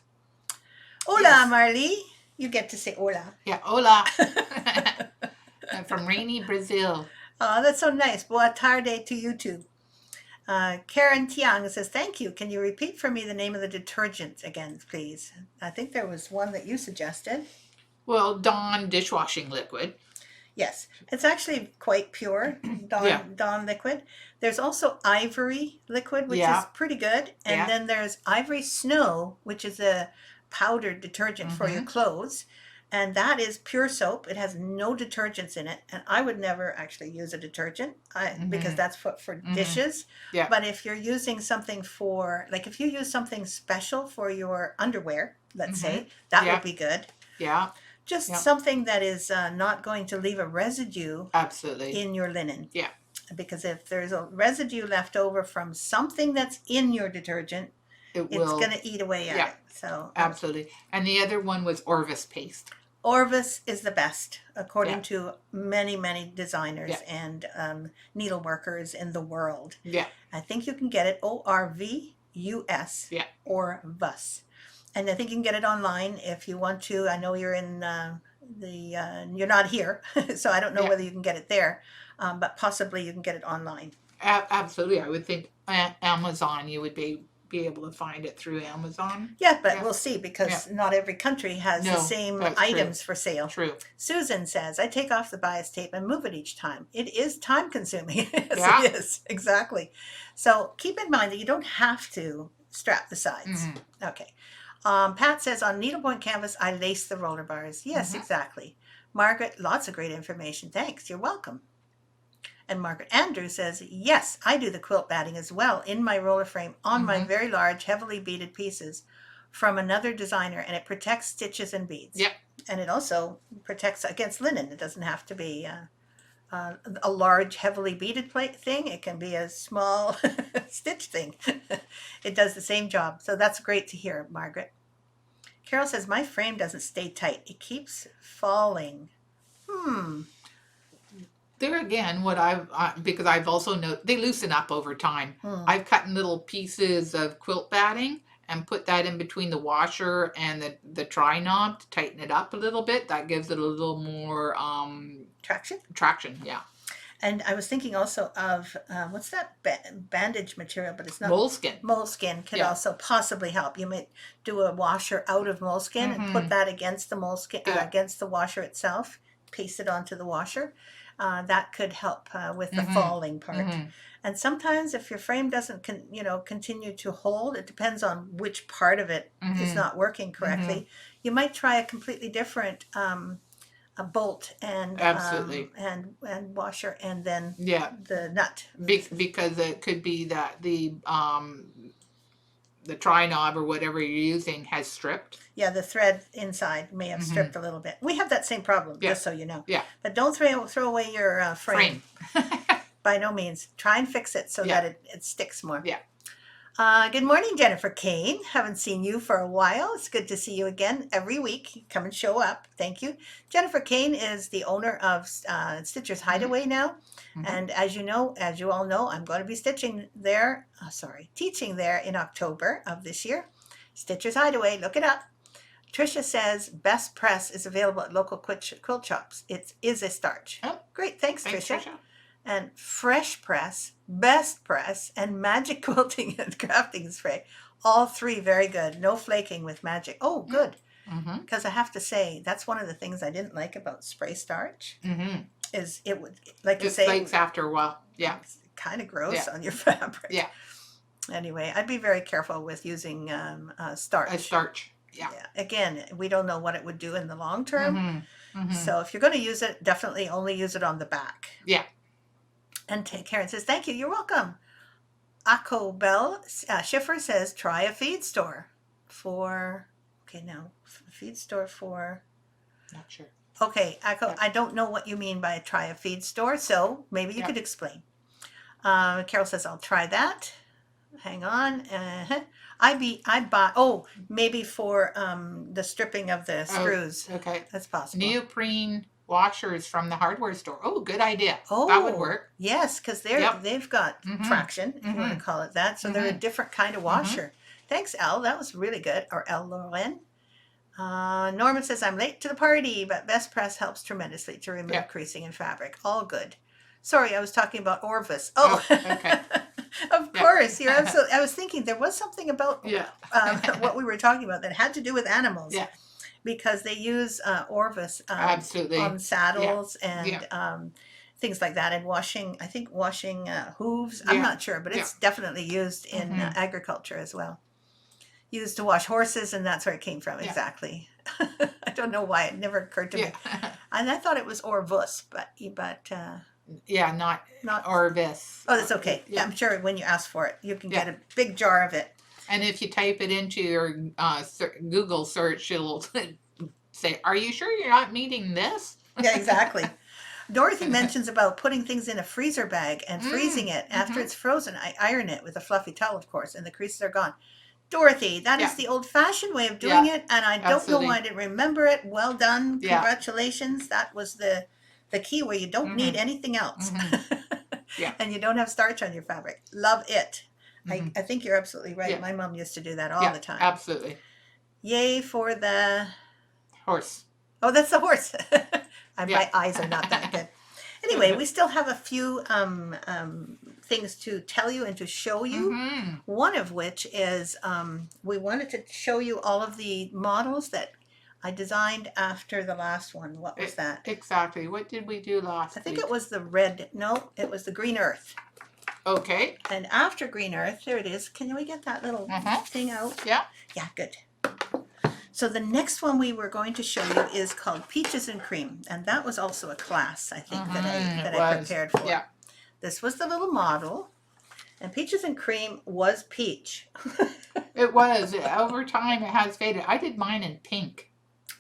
Hola, Yes. Marley. You get to say hola. Yeah. Hola. From rainy Brazil. Oh, that's so nice. Boa tarde to you too. Karen Tiang says, "Thank you. Can you repeat for me the name of the detergent again, please?" I think there was one that you suggested. Well, Dawn dishwashing liquid. Yes, it's actually quite pure, Yeah. Dawn liquid. There's also Ivory liquid, which is Yeah. pretty good. And Yeah. then there's Ivory Snow, which is a powdered detergent for your Hmm. clothes. And that is pure soap. It has no detergents in it. And I would never actually use a detergent because Hmm. that's for Hmm. dishes. Yeah. But if you're using something for, like if you use something special for your underwear, let's Hmm. say, that would Yeah. be good. Yeah. Just Yeah. something that is not going to leave a residue Absolutely. in your linen. Yeah. Because if there's a residue left over from something that's in your detergent, It it's going will. to eat away at Yeah. it. So Absolutely. And the other one was Orvis paste. Orvis is the best, according Yeah. to many, many designers Yeah. and needleworkers in the world. Yeah. I think you can get it ORVUS Yeah. or VUS. And I think you can get it online if you want to. I know you're in you're not here, so I don't know Yeah. whether you can get it there, but possibly you can get it online. Absolutely. I would think Amazon, you would be able to find it through Amazon. Yeah, but Yeah. we'll see Yeah. because not every country has the No, same that's true. items for sale. True. Susan says, "I take off the bias tape and move it each time. It is time consuming." Yes, Yeah. it is. Exactly. So keep in mind that you don't have to strap the sides. Hmm. Okay. Pat says, "On needlepoint canvas, I lace the roller bars." Yes, Hmm. exactly. Margaret, lots of great information. Thanks. You're welcome. And Margaret Andrews says, "Yes, I do the quilt batting as well in my roller frame on my Hmm. very large, heavily beaded pieces from another designer, and it protects stitches and beads. Yep. And it also protects against linen. It doesn't have to be a large, heavily beaded plate thing. It can be a small stitch thing. It does the same job. So that's great to hear, Margaret." Carol says, "My frame doesn't stay tight. It keeps falling." There again, what because I've also noticed they loosen up over time. Hmm. I've cut in little pieces of quilt batting and put that in between the washer and the try knob to tighten it up a little bit. That gives it a little more Traction? traction. Yeah. And I was thinking also of what's that bandage material, but it's not Moleskin. moleskin. Could Yeah. also possibly help. You might do a washer out of moleskin and put Hmm. that against the moleskin, Yeah. against the washer itself. Paste it onto the washer. That could help with the Hmm. falling part. Hmm. And sometimes, if your frame doesn't, continue to hold, it depends on which part of it is Hmm. not working correctly. You might try a completely different a bolt and Absolutely. and washer, and then Yeah. the nut. Because it could be that the try knob or whatever you're using has stripped. Yeah, the thread inside may have stripped a little bit. We have that same problem, Yeah. just so you know. Yeah. But don't throw away your frame. By no means. Try and fix it so Yeah. that it sticks more. Yeah. Good morning, Jennifer Kane. Haven't seen you for a while. It's good to see you again every week. Come and show up. Thank you. Jennifer Kane is the owner of Stitcher's Hideaway now. Mhm. And as you all know, I'm going to be teaching there in October of this year. Stitcher's Hideaway, look it up. Tricia says Best Press is available at local quilt shops. It is a starch. Oh, great. Thanks, thanks, Tricia. Tricia. And Fresh Press, Best Press, and Magic Quilting and Crafting Spray. All three very good. No flaking with Magic. Oh, good. Mm-hmm. Because I have to say, that's one of the things I didn't like about spray starch. Mm-hmm. Is it would, like you It say, flakes after a while. Yeah. it's kind of gross Yeah. on your fabric. Yeah. Anyway, I'd be very careful with using A starch. starch. Yeah. Yeah. Again, we don't know what it would do in the long term. Mm-hmm. Mm-hmm. So if you're going to use it, definitely only use it on the back. Yeah. And Karen says, thank you. You're welcome. Akko Bell Schiffer says, try a feed store for, okay, now, feed store for, Not sure. okay, Akko, Yeah. I don't know what you mean by try a feed store, so maybe you Yeah. could explain. Carol says, I'll try that. Hang on. I bought, oh, maybe for the stripping of the screws. Okay. That's possible. Neoprene washers from the hardware store. Oh, good idea. Oh, that would work. Yes, because Yep. they've got Mhm. traction, if you want to Mhm. call it that. So they're a Mhm. different kind of washer. Thanks, Elle. That was really good. Or Elle Lauren. Norman says, I'm late to the party, but Best Press helps tremendously to remove Yep. creasing in fabric. All good. Sorry, I was talking about Orvis. Oh, okay. Of Yeah. course. You're absolutely. I was thinking there was something about Yeah. what we were talking about that had to do with animals. Yeah. Because they use Orvis Absolutely. on saddles and Yeah. things like that, and washing. I think washing hooves. Yeah. I'm not sure, but it's definitely used in Mhm. agriculture as well. Used to wash horses, and that's where it came from. Yeah. Exactly. I don't know why it never occurred to me, Yeah. and I thought it was Orvus, but Yeah, not not. Orvis. Oh, that's okay. Yeah. I'm sure when you ask for it, you can Yeah. get a big jar of it. And if you type it into your Google search, it'll say, "Are you sure you're not meeting this?" Yeah, exactly. Dorothy mentions about putting things in a freezer bag and freezing it. After mhm. it's frozen, I iron it with a fluffy towel, of course, and the creases are gone. Dorothy, that is Yeah. the old-fashioned way of doing Yeah, it, and I don't absolutely. know why I didn't remember it. Well done. Yeah. Congratulations. That was the key where you don't need anything else. Yeah. And you don't have starch on your fabric. Love it. Mhm. I think you're absolutely right. Yeah. My mom used to do that all Yeah, the time. absolutely. Yay for the Horse. Oh, that's the horse. Yeah. My eyes are not that good. Anyway, we still have a few things to tell you and to show you. Mhm. One of which is we wanted to show you all of the models that I designed after the last one. What was that? Exactly. What did we do last I think week? it was the red. No, it was the green earth. Okay. And after green earth, there it is. Can we get that little thing out? Yeah. Yeah, good. So the next one we were going to show you is called Peaches and Cream, and that was also a class, I think, that I prepared for. Yeah. This was the little model, and Peaches and Cream was peach. It was. Over time, it has faded. I did mine in pink.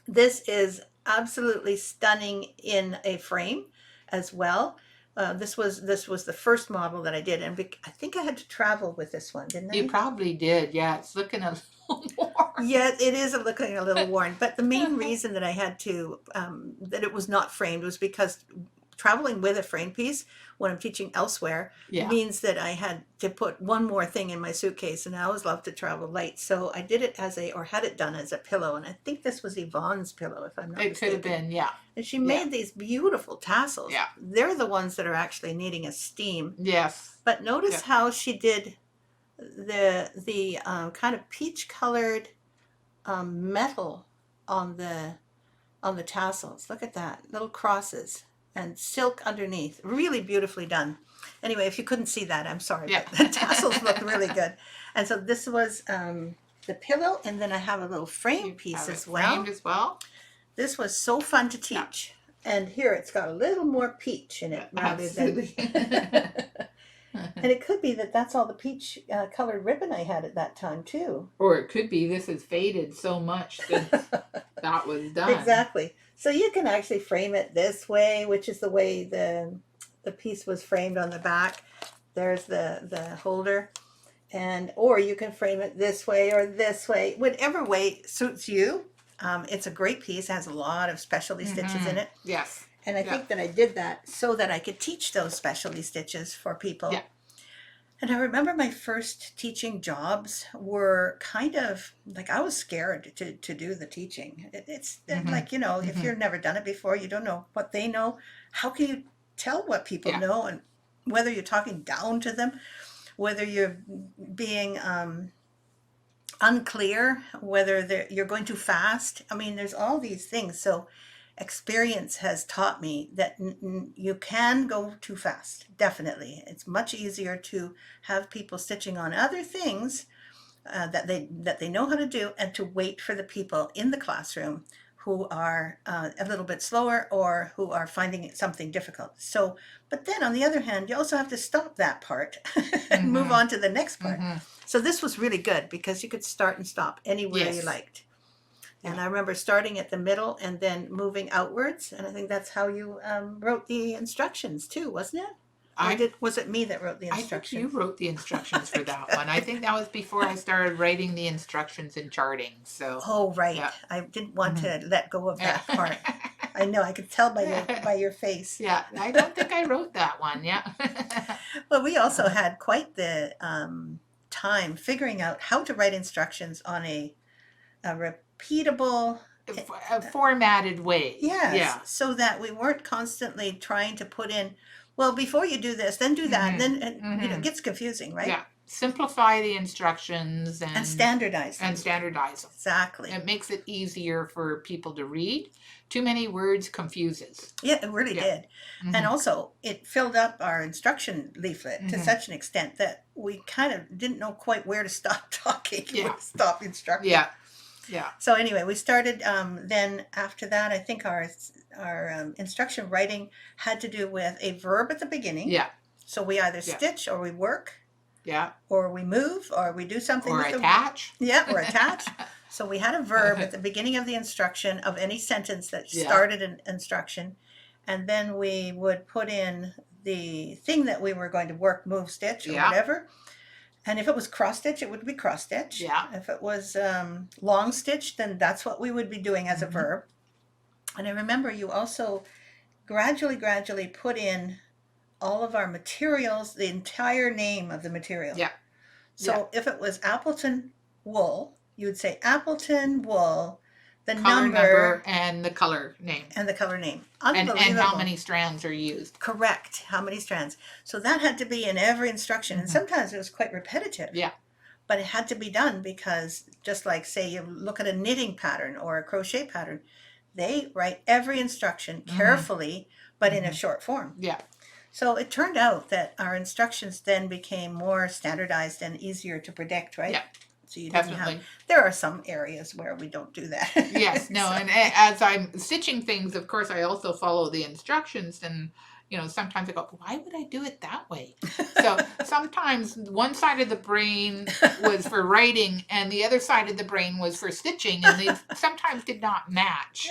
This is absolutely stunning in a frame as well. This was the first model that I did, and I think I had to travel with this one, didn't I? You probably did. Yeah, it's looking a little more. Yeah, it is looking a little worn. But the main reason that I had to that it was not framed was because traveling with a frame piece when I'm teaching elsewhere means that I had to put one more thing in my suitcase, and I always love to travel light. So I did it had it done as a pillow, and I think this was Yvonne's pillow, if I'm not mistaken. It could have been, yeah. And she made these beautiful tassels. Yeah. They're the ones that are actually needing a steam. Yes. But notice how she did the kind of peach colored metal on the tassels. Look at that, little crosses and silk underneath. Really beautifully done. Anyway, if you couldn't see that, I'm sorry, Yeah. but the tassels look really good. And so this was the pillow, and then I have a little frame piece as well. Framed as well. This was so fun to teach. And here it's got a little more peach in it rather than. And it could be that that's all the peach colored ribbon I had at that time too. Or it could be this has faded so much since that was done. Exactly. So you can actually frame it this way, which is the way the piece was framed on the back. There's the holder. Or you can frame it this way or this way. Whatever way suits you. It's a great piece. It has a lot of specialty stitches in it. Yes. And I think that I did that so that I could teach those specialty stitches for people. Yeah. And I remember my first teaching jobs were kind of like I was scared to do the teaching. It's like, if you've never done it before, you don't know what they know. How can you tell what people know, and whether you're talking down to them, whether you're being unclear, whether you're going too fast? I mean, there's all these things. So experience has taught me that you can go too fast. Definitely. It's much easier to have people stitching on other things that they know how to do, and to wait for the people in the classroom who are a little bit slower or who are finding something difficult. So, but then on the other hand, you also have to stop that part and move on to the next part. So this was really good because you could start and stop anywhere you Yes. liked. And Yeah. I remember starting at the middle and then moving outwards. And I think that's how you wrote the instructions too, wasn't it? Was it me that wrote the I think instructions? you wrote the instructions for that one. I think that was before I started writing the instructions in charting. So. Oh, right. Yeah. I didn't want Mhm. to let go of that Yeah. part. I know, I could tell by your face. Yeah, I don't think I wrote that one. Yeah. Well, we also had quite the time figuring out how to write instructions on a repeatable, A formatted way. yes, Yeah. so that we weren't constantly trying to put in, well, before you do this, then do that, and then it gets confusing, right? Yeah. Simplify the instructions And standardize them. and standardize them. Exactly. It makes it easier for people to read. Too many words confuses. Yeah, it really did. And also, it filled up our instruction leaflet to such an extent that we kind of didn't know quite where to stop talking, Yeah. stop instructing. Yeah. Yeah. So anyway, we started. Then after that, I think our instruction writing had to do with a verb at the beginning. Yeah. So we either stitch or we work. Yeah. Or we move or we do something. Or with attach. Or attach. So we had a verb at the beginning of the instruction of any sentence that started an instruction. And then we would put in the thing that we were going to work, move, stitch, or whatever. And if it was cross stitch, it would be cross stitch. Yeah. If it was long stitch, then that's what we would be doing as a verb. And I remember you also gradually put in all of our materials, the entire name of the material. Yeah. So if it was Appleton wool, you would say Appleton wool, the Color number and the color name. and the color name. And Unbelievable. how many strands are used. Correct. How many strands. So that had to be in every instruction. And sometimes it was quite repetitive. Yeah. But it had to be done because just like, say, you look at a knitting pattern or a crochet pattern, they write every instruction carefully, but in a short form. Yeah. So it turned out that our instructions then became more standardized and easier to predict, right? Yeah. So you didn't Definitely. there are some areas where we don't do that. Yes, no, and as I'm stitching things, of course, I also follow the instructions, and sometimes I go, why would I do it that way? So sometimes one side of the brain was for writing, and the other side of the brain was for stitching, and they sometimes did not match.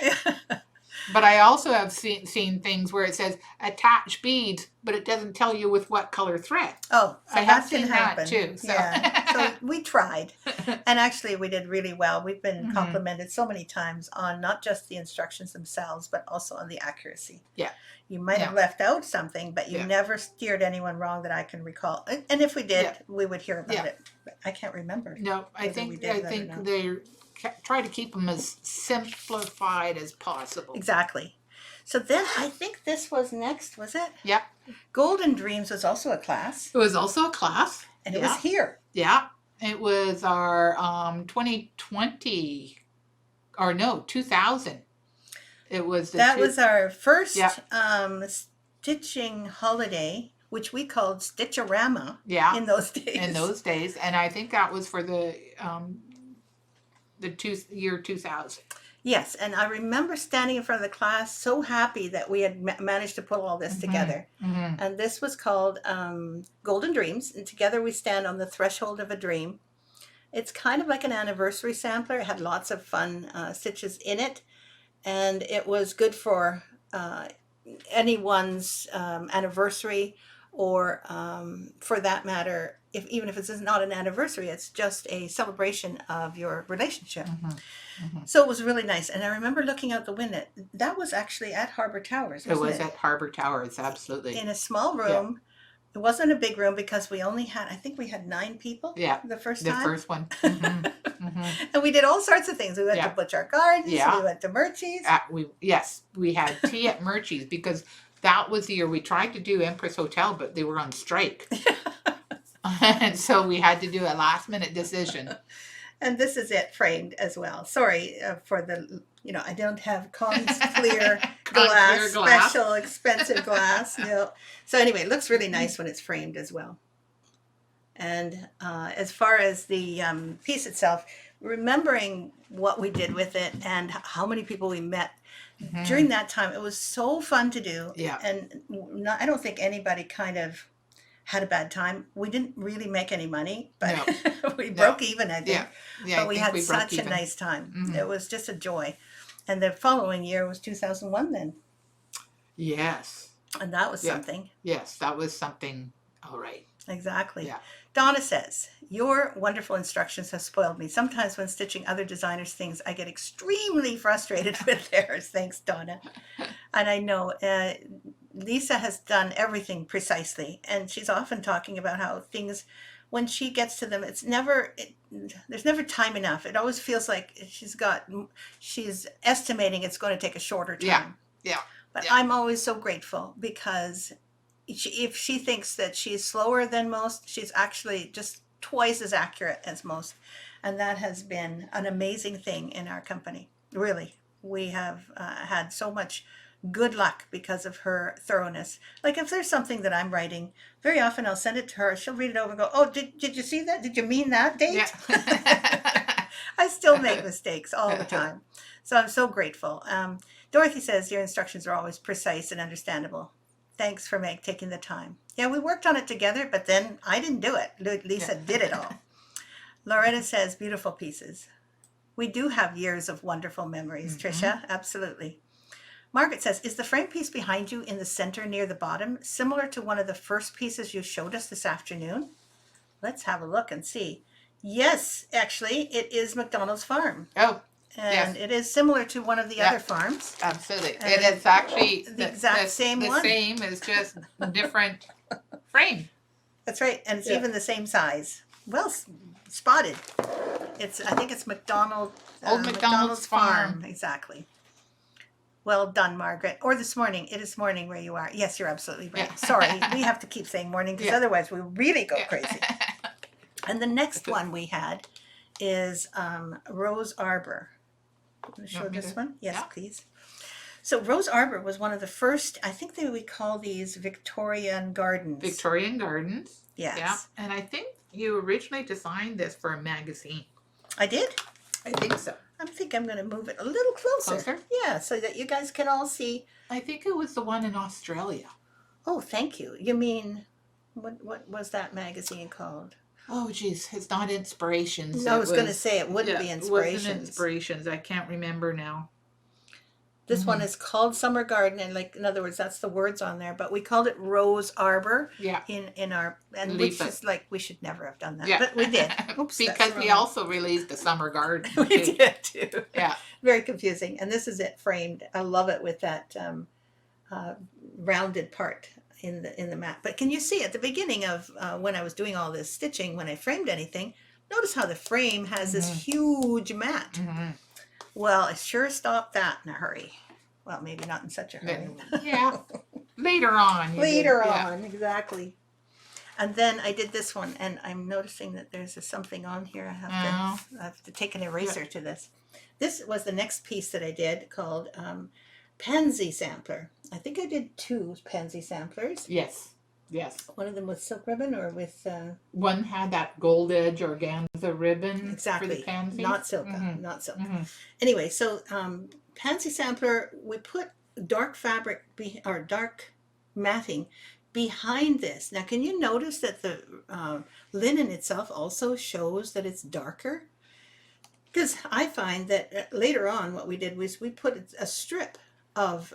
But I also have seen things where it says attach beads, but it doesn't tell you with what color thread. Oh, so I have that can seen happen that too. So. Yeah. So we tried. And actually we did really well. We've been complimented so many times on not just the instructions themselves, but also on the accuracy. Yeah. You might have left out something, but you never steered anyone wrong that I can recall. And if we did, we would hear about it. But I can't remember. No, I think they try to keep them as simplified as possible. Exactly. So then I think this was next, was it? Yeah. Golden Dreams was also a class. It was also a class. And it was here. Yeah. It was our 2020, or no, 2000. It was that was our first stitching holiday, which we called Stitchorama in those days. In those days. And I think that was for the year 2000. Yes, and I remember standing in front of the class so happy that we had managed to put all this together. And this was called Golden Dreams, and together we stand on the threshold of a dream. It's kind of like an anniversary sampler. It had lots of fun stitches in it, and it was good for anyone's anniversary, or for that matter, even if it's not an anniversary, it's just a celebration of your relationship. So it was really nice. And I remember looking out the window. That was actually at Harbour Towers, wasn't it? It was at Harbour Towers, absolutely. In a small room. It wasn't a big room because we only had, I think we had 9 people the first time. The first one. And we did all sorts of things. We went to Butcher Gardens. We went to Murchie's. We had tea at Murchie's because that was the year we tried to do Empress Hotel, but they were on strike. And so we had to do a last minute decision. And this is it framed as well. Sorry for the I don't have Con's clear Clear glass, glass. special expensive glass. No. So anyway, it looks really nice when it's framed as well. And as far as the piece itself, remembering what we did with it and how many people we met during that time, it was so fun to do. Yeah. And I don't think anybody kind of had a bad time. We didn't really make any money, but No. we No. broke even, I think. Yeah. Yeah. But I we think had we broke such a even. nice time. Mhm. It was just a joy. And the following year was 2001 then. Yes. And that was Yeah. something. Yes, that was something. All right. Exactly. Yeah. Donna says, your wonderful instructions have spoiled me. Sometimes when stitching other designers' things, I get extremely frustrated with theirs. Thanks, Donna. And I know Lisa has done everything precisely. And she's often talking about how things, when she gets to them, there's never time enough. It always feels like she's estimating it's going to take a shorter time. Yeah. Yeah. But Yeah. I'm always so grateful because if she thinks that she's slower than most, she's actually just twice as accurate as most. And that has been an amazing thing in our company. Really, we have had so much good luck because of her thoroughness. Like if there's something that I'm writing, very often I'll send it to her. She'll read it over and go, oh, did you see that? Did you mean that date? Yeah. I still make mistakes all the time. So I'm so grateful. Dorothy says your instructions are always precise and understandable. Thanks for taking the time. Yeah, we worked on it together, but then I didn't do it. Lisa did it all. Loretta says beautiful pieces. We do have years of wonderful memories, Tricia. Absolutely. Margaret says, is the frame piece behind you in the center near the bottom similar to one of the first pieces you showed us this afternoon? Let's have a look and see. Yes, actually, it is McDonald's farm. Oh, And it is similar to one of the other farms. absolutely. And And it's actually the exact same the one. same is just a different frame. That's right. And it's even the same size. Well spotted. I think it's Old McDonald's farm. Exactly. Well done, Margaret. Or this morning. It is morning where you are. Yes, you're absolutely right. Yeah. Sorry, we have to keep saying morning because otherwise we really go crazy. And the next one we had is Rose Arbor. Want to show this one? Yes, yeah. please. So Rose Arbor was one of the first, I think we call these Victorian gardens. Victorian Gardens. Yes. Yeah. And I think you originally designed this for a magazine. I did? I think so. I think I'm going to move it a little closer. Closer? Yeah, so that you guys can all see. I think it was the one in Australia. Oh, thank you. You mean, what was that magazine called? Oh, geez. It's not Inspirations. No, I was going to say it wouldn't be It Inspirations. wasn't Inspirations. I can't remember now. This one is called Summer Garden, and in other words, that's the words on there. But we called it Rose Arbor. Yeah. In our which Leaflet. is like we should never have done that, Yeah. but we did. Oops, because we also released a summer garden. we did too. Yeah. Very confusing, and this is it framed. I love it with that rounded part in the mat. But can you see at the beginning of when I was doing all this stitching, when I framed anything, notice how the frame has this huge mat. Well, I sure stopped that in a hurry. Well, maybe not in such a hurry. Yeah. Later on. Later on, exactly. And then I did this one, and I'm noticing that there's something on here. I have to take an eraser to this. This was the next piece that I did called Pansy Sampler. I think I did 2 pansy samplers. Yes. Yes. One of them with silk ribbon or with... One had that gold edge organza ribbon exactly. for the pansies. Not silk. Not silk. Anyway, so Pansy Sampler, we put dark fabric or dark matting behind this. Now, can you notice that the linen itself also shows that it's darker? Because I find that later on what we did was we put a strip of...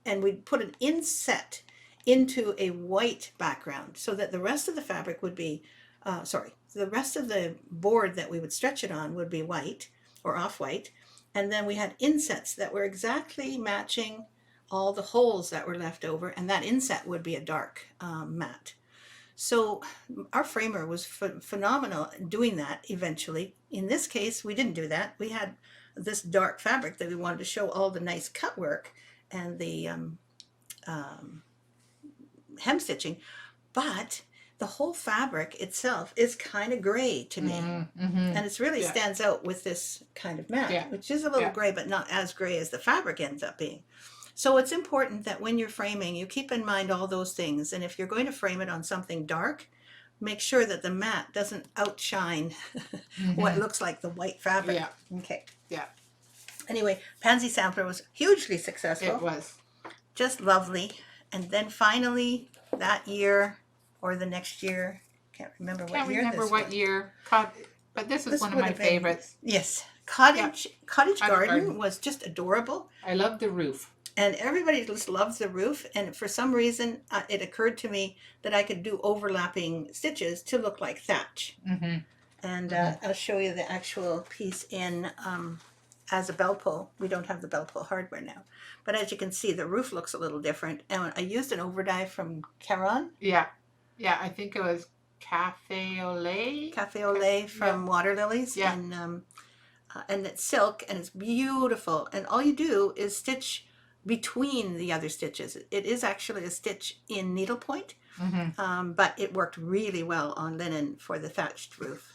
and we put an inset into a white background so that the rest of the fabric would be, the rest of the board that we would stretch it on would be white or off-white. And then we had insets that were exactly matching all the holes that were left over, and that inset would be a dark matte. So our framer was phenomenal doing that eventually. In this case, we didn't do that. We had this dark fabric that we wanted to show all the nice cut work and the hem stitching, but the whole fabric itself is kind of gray to me. Mm-hmm. And it really Yeah. stands out with this kind of mat, Yeah. which is a little Yeah. gray, but not as gray as the fabric ends up being. So it's important that when you're framing, you keep in mind all those things. And if you're going to frame it on something dark, make sure that the mat doesn't outshine what Mm-hmm. looks like the white fabric. Yeah. Okay. Yeah. Anyway, Pansy Sampler was hugely successful. It was. Just lovely. And then finally, that year or the next year, can't remember what Can't year remember this what was. year. But this is This one of would my have been, favorites. yes, Yeah. Cottage Garden. Garden was just adorable. I love the roof. And everybody just loves the roof. And for some reason, it occurred to me that I could do overlapping stitches to look like thatch. Mm-hmm. And Mm-hmm. I'll show you the actual piece in as a bell pull. We don't have the bell pull hardware now. But as you can see, the roof looks a little different. And I used an overdye from Caron. Yeah. Yeah, I think it was Cafe au lait. Cafe au lait from Water Lilies. Yeah. And it's silk and it's beautiful. And all you do is stitch between the other stitches. It is actually a stitch in needlepoint, but it worked really well on linen for the thatched roof.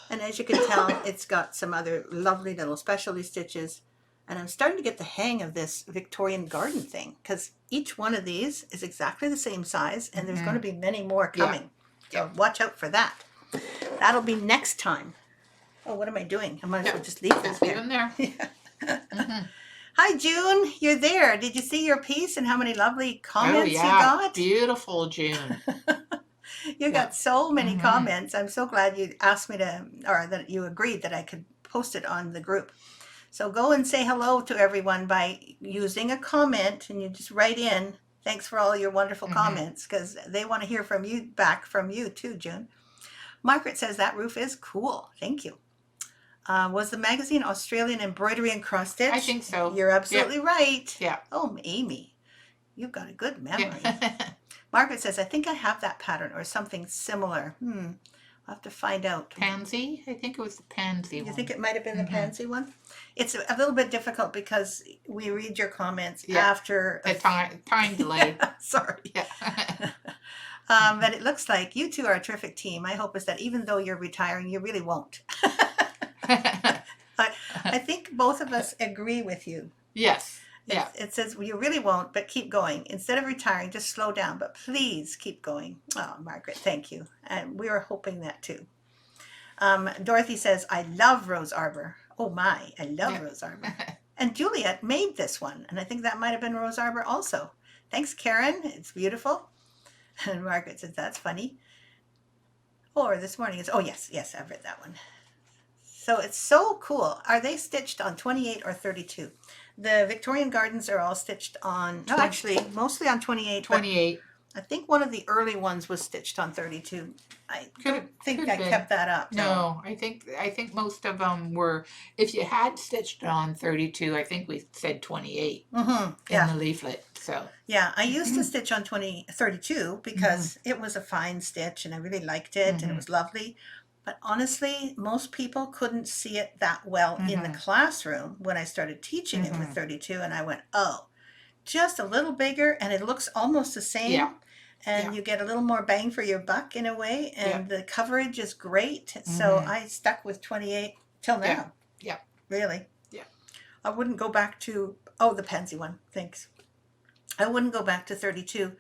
And as you can tell, it's got some other lovely little specialty stitches. And I'm starting to get the hang of this Victorian garden thing, because each one of these is exactly the same size, and there's going to be many more coming. So watch out for that. That'll be next time. Oh, what am I doing? I might as well just leave that Just there. leave them there. Yeah. Hi, June. You're there. Did you see your piece and how many lovely comments you got? Beautiful, June. You got so many comments. I'm so glad you asked me to, or that you agreed that I could post it on the group. So go and say hello to everyone by using a comment, and you just write in. Thanks for all your wonderful comments, because they want to hear from you, back from you too, June. Margaret says that roof is cool. Thank you. Was the magazine Australian Embroidery and Cross Stitch? I think so. You're absolutely right. Yeah. Oh, Amy, you've got a good memory. Yeah. Margaret says, I think I have that pattern or something similar. I'll have to find out. Pansy? I think it was the pansy one. You think it might have been the pansy one? It's a little bit difficult because we read your comments after the time delay. Sorry. Yeah. But it looks like you two are a terrific team. My hope is that even though you're retiring, you really won't. I think both of us agree with you. Yes. Yeah. It says, well, you really won't, but keep going. Instead of retiring, just slow down, but please keep going. Oh, Margaret, thank you. And we were hoping that too. Dorothy says, I love Rose Arbor. Oh my, I love Rose Arbor. And Juliet made this one, and I think that might have been Rose Arbor also. Thanks, Karen. It's beautiful. And Margaret says, that's funny. Or this morning is, oh yes, I've read that one. So it's so cool. Are they stitched on 28 or 32? The Victorian Gardens are all stitched on, no, actually, mostly on 28. 28. I think one of the early ones was stitched on 32. I don't think I kept that up. No, I think most of them were, if you had stitched on 32, I think we said 28 in the leaflet. So yeah, I used to stitch on 32 because it was a fine stitch and I really liked it and it was lovely. But honestly, most people couldn't see it that well in the classroom when I started teaching it with 32. And I went, oh, just a little bigger and it looks almost the same. Yeah. And you get a little more bang for your buck in a way. And the coverage is great. So I stuck with 28 till now. Yeah. Really. Yeah. I wouldn't go back to, the pansy one. Thanks. I wouldn't go back to 32.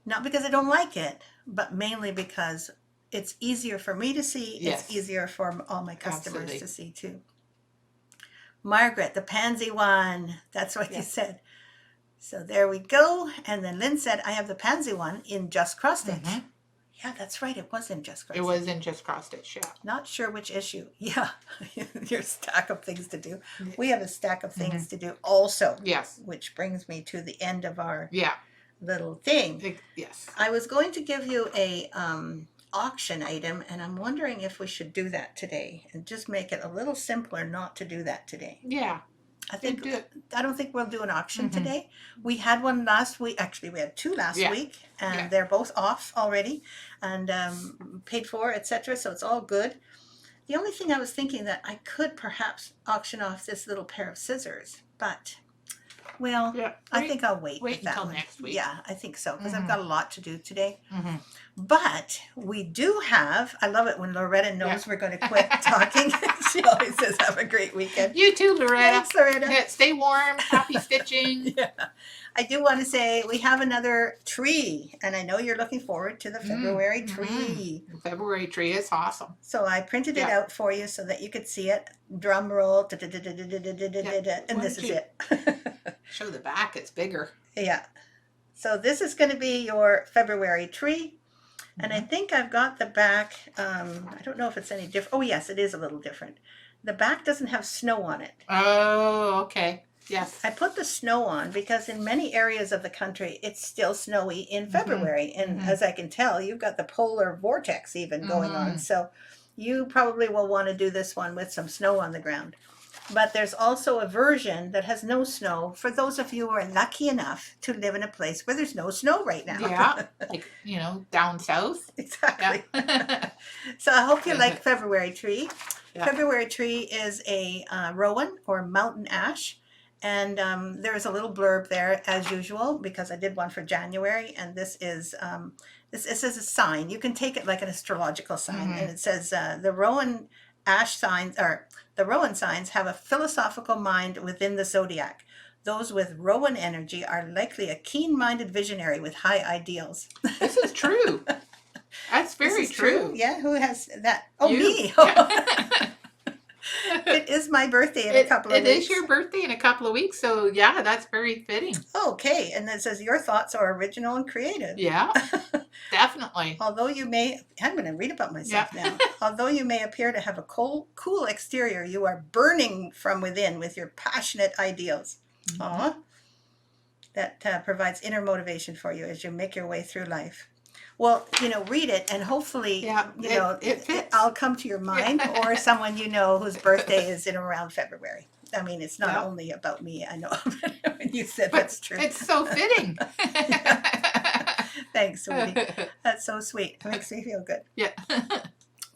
Not because I don't like it, but mainly because it's easier for me to see. Yes. It's easier for all my customers to see too. Margaret, the pansy one. That's what you said. So there we go. And then Lynn said, I have the pansy one in Just Cross Stitch. Yeah, that's right. It was in Just Cross Stitch. It was in Just Cross Stitch, yeah. Not sure which issue. Yeah, your stack of things to do. We have a stack of things to do also. Yes. Which brings me to the end of our little thing. Yes. I was going to give you a auction item, and I'm wondering if we should do that today and just make it a little simpler not to do that today. Yeah. I don't think we'll do an auction today. We had one last week. Actually, we had two last week, and they're both off already and paid for, etc. So it's all good. The only thing I was thinking that I could perhaps auction off this little pair of scissors, but Well, Yeah. I think I'll wait Wait with that until one. next week. Yeah, I think so, because I've Mhm. got a lot to do today. Mhm. But we do have, I love it when Loretta knows Yeah. we're going to quit talking. She always says, have a great weekend. You too, Loretta. Thanks, Loretta. Yeah, stay warm. Happy stitching. Yeah. I do want to say we have another tree, and I know you're looking forward to the February tree. The February tree is awesome. So I printed it Yeah. out for you so that you could see it. Drum roll, and this is it. Show the back. It's bigger. Yeah. So this is going to be your February tree. And I think I've got the back, I don't know if it's any different. Oh, yes, it is a little different. The back doesn't have snow on it. Oh, okay. Yes. I put the snow on because in many areas of the country, it's still snowy in February. And as I can tell, you've got the polar vortex even going on. So you probably will want to do this one with some snow on the ground. But there's also a version that has no snow for those of you who are lucky enough to live in a place where there's no snow right now. Yeah. Like, down south. Exactly. Yeah. So I hope you like February tree. Yeah. February tree is a rowan or mountain ash. And there is a little blurb there as usual because I did one for January. And this is this is a sign. You can take it like an astrological sign. And it says the rowan ash signs or the rowan signs have a philosophical mind within the zodiac. Those with rowan energy are likely a keen-minded visionary with high ideals. This is true. That's very This is true. Yeah, who has that? Oh, You. me. Yeah. It is my birthday in a couple of weeks. It is your birthday in a couple of weeks, so yeah, that's very fitting. Okay, and it says your thoughts are original and creative. Yeah, definitely. Although you may, I'm going to read about myself now. Although you may appear to have a cool exterior, you are burning from within with your passionate ideals. Aw. That provides inner motivation for you as you make your way through life. Well, read it and hopefully, it fits. I'll come to your mind or someone you know whose birthday is in around February. I mean, it's not only about me, I know. When you said But that's true. It's so fitting. Thanks, sweetie. That's so sweet. It makes me feel good. Yeah.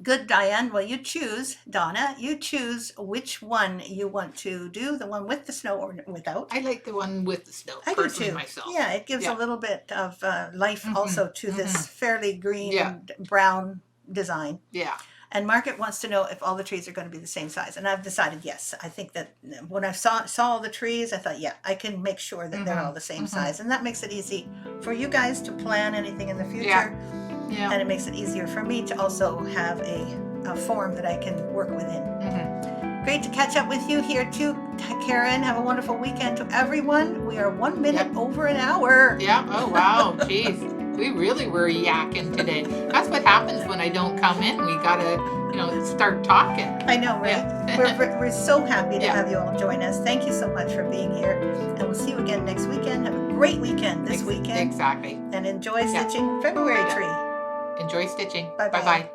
Good, Diane. Well, you choose, Donna, you choose which one you want to do, the one with the snow or without. I like the one with the snow. I do personally too. Myself. Yeah, it gives a little bit of life also to this fairly green and brown design. Yeah. And Margaret wants to know if all the trees are going to be the same size. And I've decided yes. I think that when I saw all the trees, I thought, yeah, I can make sure that they're all the same size. And that makes it easy for you guys to plan anything in the future. Yeah. And it makes it easier for me to also have a form that I can work within. Great to catch up with you here too, Karen. Have a wonderful weekend to everyone. We are 1 minute over an hour. Yeah. Oh, wow. Jeez. We really were yakking today. That's what happens when I don't come in. We got to, start talking. I know, right? Yeah. We're so happy to have you all join us. Thank you so much for being here. And we'll see you again next weekend. Have a great weekend this weekend. Exactly. And enjoy stitching February tree. Enjoy stitching. Bye-bye. Bye-bye.